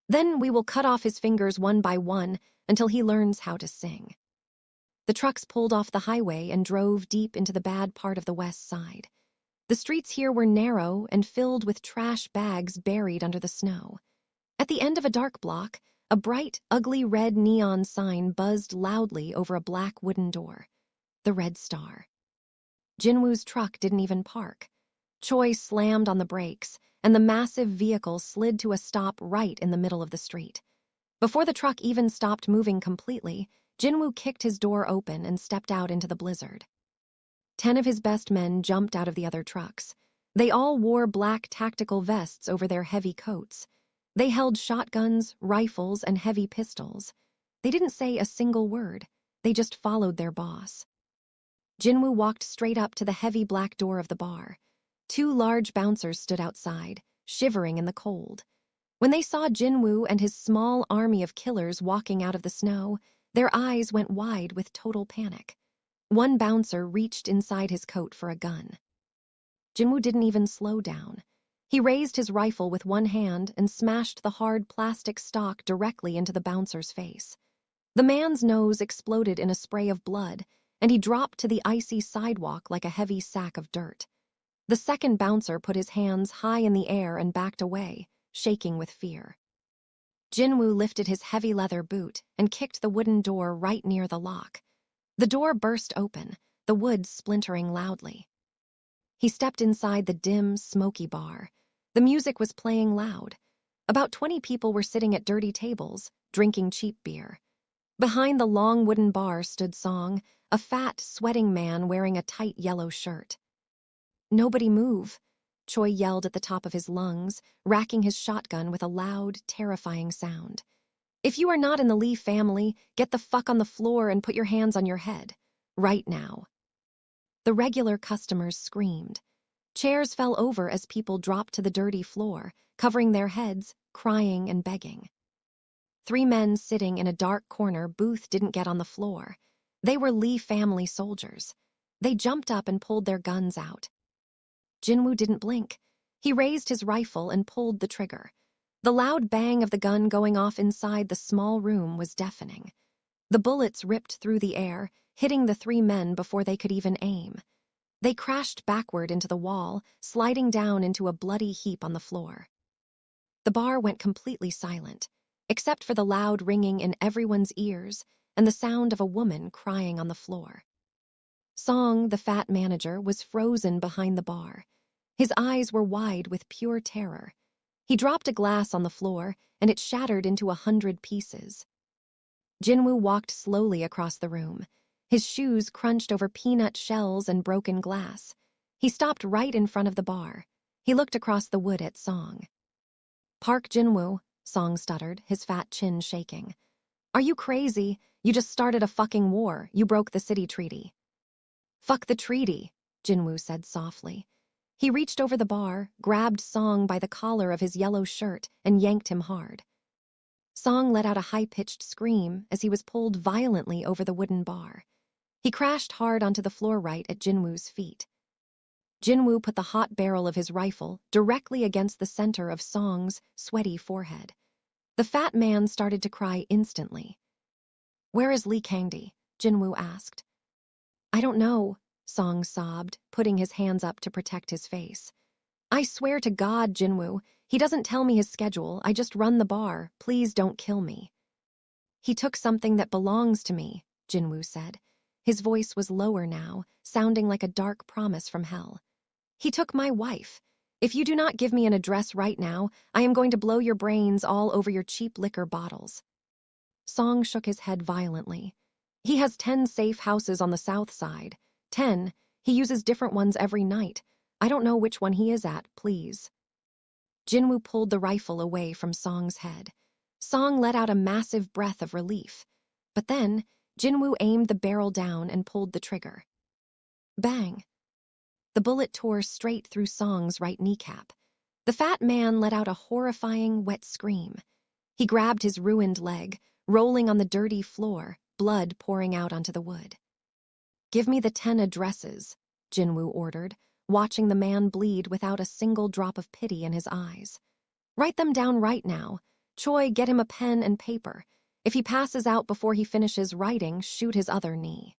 "Then we will cut off his fingers one by one until he learns how to sing." The trucks pulled off the highway and drove deep into the bad part of the west side. The streets here were narrow and filled with trash bags buried under the snow. At the end of a dark block, a bright, ugly red neon sign buzzed loudly over a black wooden door. The Red Star. Jin-woo's truck didn't even park. Choi slammed on the brakes, and the massive vehicle slid to a stop right in the middle of the street. Before the truck even stopped moving completely, Jin-woo kicked his door open and stepped out into the blizzard. 10 of his best men jumped out of the other trucks. They all wore black tactical vests over their heavy coats. They held shotguns, rifles, and heavy pistols. They didn't say a single word. They just followed their boss. Jin-woo walked straight up to the heavy black door of the bar. 2 large bouncers stood outside, shivering in the cold. When they saw Jin-woo and his small army of killers walking out of the snow, their eyes went wide with total panic. One bouncer reached inside his coat for a gun. Jin-woo didn't even slow down. He raised his rifle with one hand and smashed the hard plastic stock directly into the bouncer's face. The man's nose exploded in a spray of blood, and he dropped to the icy sidewalk like a heavy sack of dirt. The second bouncer put his hands high in the air and backed away, shaking with fear. Jin-woo lifted his heavy leather boot and kicked the wooden door right near the lock. The door burst open, the wood splintering loudly. He stepped inside the dim, smoky bar. The music was playing loud. About 20 people were sitting at dirty tables, drinking cheap beer. Behind the long wooden bar stood Song, a fat, sweating man wearing a tight yellow shirt. "Nobody move," Choi yelled at the top of his lungs, racking his shotgun with a loud, terrifying sound. "If you are not in the Lee family, get the fuck on the floor and put your hands on your head. Right now." The regular customers screamed. Chairs fell over as people dropped to the dirty floor, covering their heads, crying and begging. 3 men sitting in a dark corner booth didn't get on the floor. They were Lee family soldiers. They jumped up and pulled their guns out. Jin-woo didn't blink. He raised his rifle and pulled the trigger. The loud bang of the gun going off inside the small room was deafening. The bullets ripped through the air, hitting the 3 men before they could even aim. They crashed backward into the wall, sliding down into a bloody heap on the floor. The bar went completely silent, except for the loud ringing in everyone's ears and the sound of a woman crying on the floor. Song, the fat manager, was frozen behind the bar. His eyes were wide with pure terror. He dropped a glass on the floor, and it shattered into 100 pieces. Jin-woo walked slowly across the room. His shoes crunched over peanut shells and broken glass. He stopped right in front of the bar. He looked across the wood at Song. "Park Jin-woo," Song stuttered, his fat chin shaking. "Are you crazy? You just started a fucking war. You broke the city treaty." "Fuck the treaty," Jin-woo said softly. He reached over the bar, grabbed Song by the collar of his yellow shirt, and yanked him hard. Song let out a high-pitched scream as he was pulled violently over the wooden bar. He crashed hard onto the floor right at Jin-woo's feet. Jin-woo put the hot barrel of his rifle directly against the center of Song's sweaty forehead. The fat man started to cry instantly. "Where is Lee Kang-dae?" Jin-woo asked. "I don't know," Song sobbed, putting his hands up to protect his face. "I swear to God, Jin-woo, he doesn't tell me his schedule. I just run the bar. Please don't kill me." "He took something that belongs to me," Jin-woo said. His voice was lower now, sounding like a dark promise from hell. "He took my wife. If you do not give me an address right now, I am going to blow your brains all over your cheap liquor bottles." Song shook his head violently. "He has 10 safe houses on the south side. 10. He uses different ones every night. I don't know which one he is at, please." Jin-woo pulled the rifle away from Song's head. Song let out a massive breath of relief. But then, Jin-woo aimed the barrel down and pulled the trigger. Bang! The bullet tore straight through Song's right kneecap. The fat man let out a horrifying, wet scream. He grabbed his ruined leg, rolling on the dirty floor, blood pouring out onto the wood. "Give me the 10 addresses," Jin-woo ordered, watching the man bleed without a single drop of pity in his eyes. "Write them down right now. Choi, get him a pen and paper. If he passes out before he finishes writing, shoot his other knee."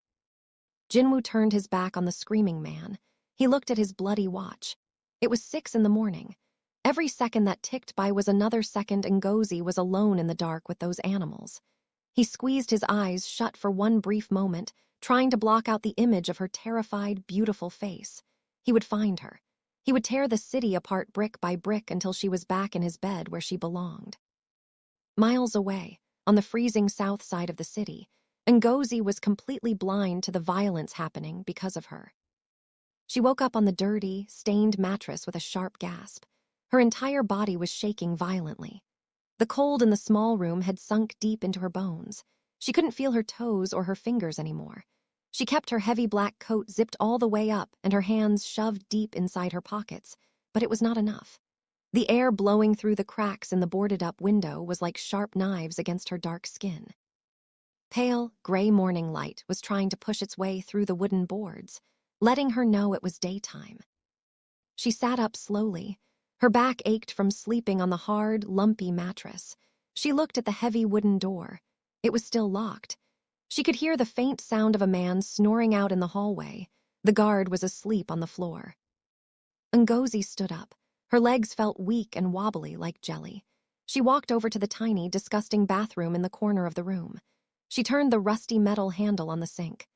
Jin-woo turned his back on the screaming man. He looked at his bloody watch. It was 6 in the morning. Every second that ticked by was another second Ngozi was alone in the dark with those animals. He squeezed his eyes shut for one brief moment, trying to block out the image of her terrified, beautiful face. He would find her. He would tear the city apart brick by brick until she was back in his bed where she belonged. Miles away, on the freezing south side of the city, Ngozi was completely blind to the violence happening because of her. She woke up on the dirty, stained mattress with a sharp gasp. Her entire body was shaking violently. The cold in the small room had sunk deep into her bones. She couldn't feel her toes or her fingers anymore. She kept her heavy black coat zipped all the way up and her hands shoved deep inside her pockets, but it was not enough. The air blowing through the cracks in the boarded-up window was like sharp knives against her dark skin. Pale, gray morning light was trying to push its way through the wooden boards, letting her know it was daytime. She sat up slowly. Her back ached from sleeping on the hard, lumpy mattress. She looked at the heavy wooden door. It was still locked. She could hear the faint sound of a man snoring out in the hallway. The guard was asleep on the floor. Ngozi stood up. Her legs felt weak and wobbly like jelly. She walked over to the tiny, disgusting bathroom in the corner of the room. She turned the rusty metal handle on the sink.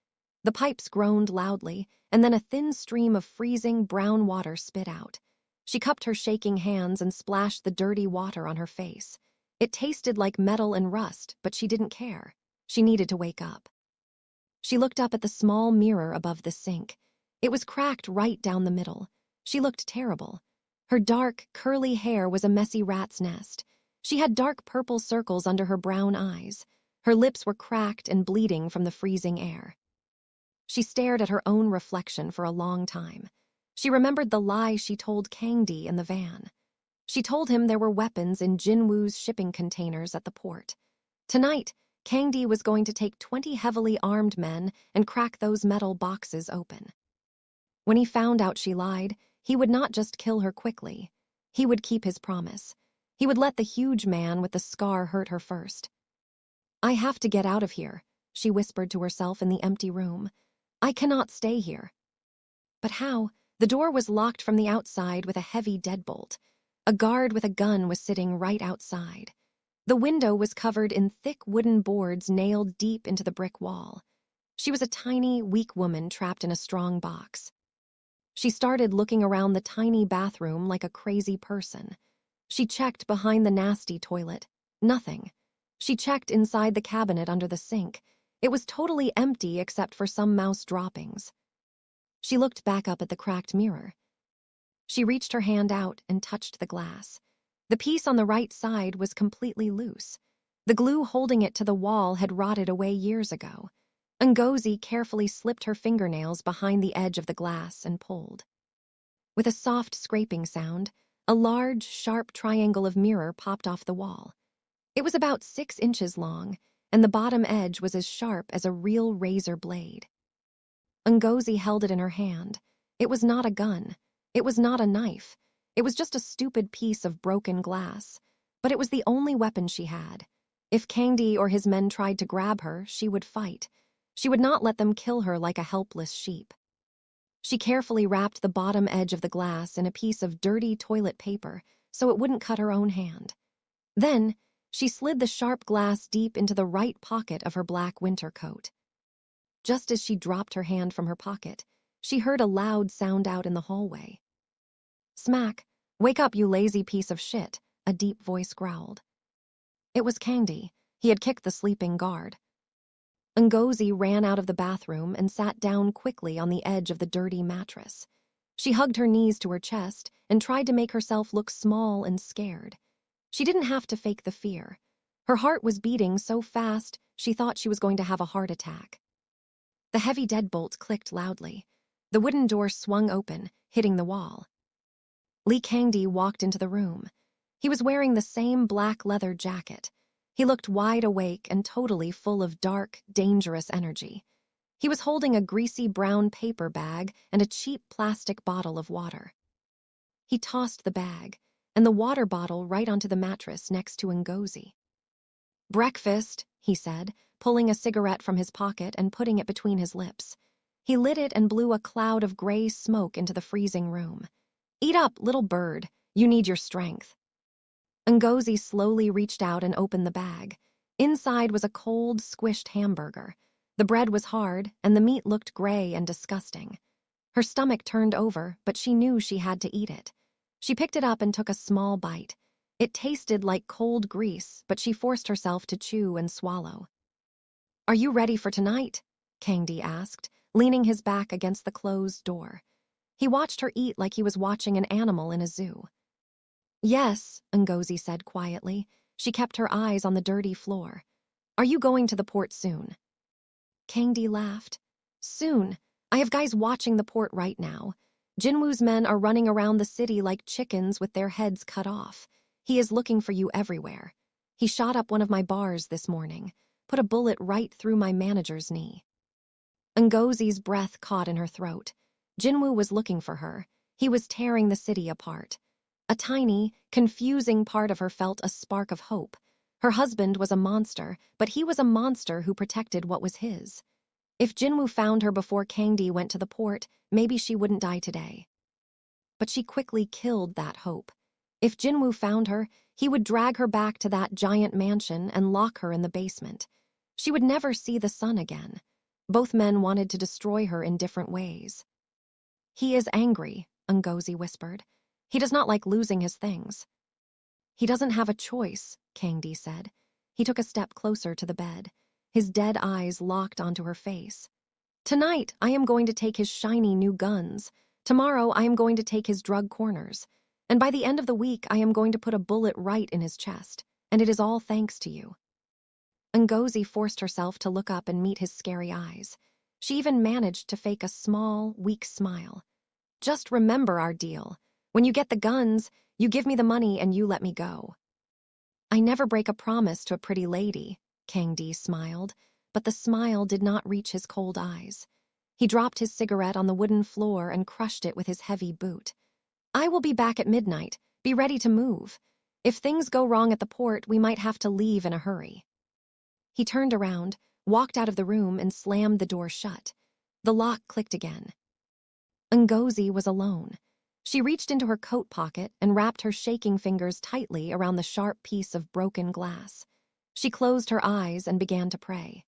The pipes groaned loudly, and then a thin stream of freezing brown water spit out. She cupped her shaking hands and splashed the dirty water on her face. It tasted like metal and rust, but she didn't care. She needed to wake up. She looked up at the small mirror above the sink. It was cracked right down the middle. She looked terrible. Her dark, curly hair was a messy rat's nest. She had dark purple circles under her brown eyes. Her lips were cracked and bleeding from the freezing air. She stared at her own reflection for a long time. She remembered the lie she told Kang-dae in the van. She told him there were weapons in Jin-woo's shipping containers at the port. Tonight, Kang-dae was going to take 20 heavily armed men and crack those metal boxes open. When he found out she lied, he would not just kill her quickly. He would keep his promise. He would let the huge man with the scar hurt her first. "I have to get out of here," she whispered to herself in the empty room. "I cannot stay here." But how? The door was locked from the outside with a heavy deadbolt. A guard with a gun was sitting right outside. The window was covered in thick wooden boards nailed deep into the brick wall. She was a tiny, weak woman trapped in a strong box. She started looking around the tiny bathroom like a crazy person. She checked behind the nasty toilet. Nothing. She checked inside the cabinet under the sink. It was totally empty except for some mouse droppings. She looked back up at the cracked mirror. She reached her hand out and touched the glass. The piece on the right side was completely loose. The glue holding it to the wall had rotted away years ago. Ngozi carefully slipped her fingernails behind the edge of the glass and pulled. With a soft scraping sound, a large, sharp triangle of mirror popped off the wall. It was about 6 inches long, and the bottom edge was as sharp as a real razor blade. Ngozi held it in her hand. It was not a gun. It was not a knife. It was just a stupid piece of broken glass. But it was the only weapon she had. If Kang-dae or his men tried to grab her, she would fight. She would not let them kill her like a helpless sheep. She carefully wrapped the bottom edge of the glass in a piece of dirty toilet paper so it wouldn't cut her own hand. Then, she slid the sharp glass deep into the right pocket of her black winter coat. Just as she dropped her hand from her pocket, she heard a loud sound out in the hallway. "Smack! Wake up, you lazy piece of shit," a deep voice growled. It was Kang-dae. He had kicked the sleeping guard. Ngozi ran out of the bathroom and sat down quickly on the edge of the dirty mattress. She hugged her knees to her chest and tried to make herself look small and scared. She didn't have to fake the fear. Her heart was beating so fast she thought she was going to have a heart attack. The heavy deadbolt clicked loudly. The wooden door swung open, hitting the wall. Lee Kang-dae walked into the room. He was wearing the same black leather jacket. He looked wide awake and totally full of dark, dangerous energy. He was holding a greasy brown paper bag and a cheap plastic bottle of water. He tossed the bag and the water bottle right onto the mattress next to Ngozi. "Breakfast," he said, pulling a cigarette from his pocket and putting it between his lips. He lit it and blew a cloud of gray smoke into the freezing room. "Eat up, little bird. You need your strength." Ngozi slowly reached out and opened the bag. Inside was a cold, squished hamburger. The bread was hard, and the meat looked gray and disgusting. Her stomach turned over, but she knew she had to eat it. She picked it up and took a small bite. It tasted like cold grease, but she forced herself to chew and swallow. "Are you ready for tonight?" Kang-dae asked, leaning his back against the closed door. He watched her eat like he was watching an animal in a zoo. "Yes," Ngozi said quietly. She kept her eyes on the dirty floor. "Are you going to the port soon?" Kang-dae laughed. "Soon. I have guys watching the port right now. Jin-woo's men are running around the city like chickens with their heads cut off. He is looking for you everywhere. He shot up one of my bars this morning, put a bullet right through my manager's knee." Ngozi's breath caught in her throat. Jin-woo was looking for her. He was tearing the city apart. A tiny, confusing part of her felt a spark of hope. Her husband was a monster, but he was a monster who protected what was his. If Jin-woo found her before Kang-dae went to the port, maybe she wouldn't die today. But she quickly killed that hope. If Jin-woo found her, he would drag her back to that giant mansion and lock her in the basement. She would never see the sun again. Both men wanted to destroy her in different ways. "He is angry," Ngozi whispered. "He does not like losing his things." "He doesn't have a choice," Kang-dae said. He took a step closer to the bed. His dead eyes locked onto her face. "Tonight, I am going to take his shiny new guns. Tomorrow, I am going to take his drug corners. And by the end of the week, I am going to put a bullet right in his chest. And it is all thanks to you." Ngozi forced herself to look up and meet his scary eyes. She even managed to fake a small, weak smile. "Just remember our deal. When you get the guns, you give me the money and you let me go." "I never break a promise to a pretty lady," Kang-dae smiled, but the smile did not reach his cold eyes. He dropped his cigarette on the wooden floor and crushed it with his heavy boot. "I will be back at midnight. Be ready to move. If things go wrong at the port, we might have to leave in a hurry." He turned around, walked out of the room, and slammed the door shut. The lock clicked again. Ngozi was alone. She reached into her coat pocket and wrapped her shaking fingers tightly around the sharp piece of broken glass. She closed her eyes and began to pray.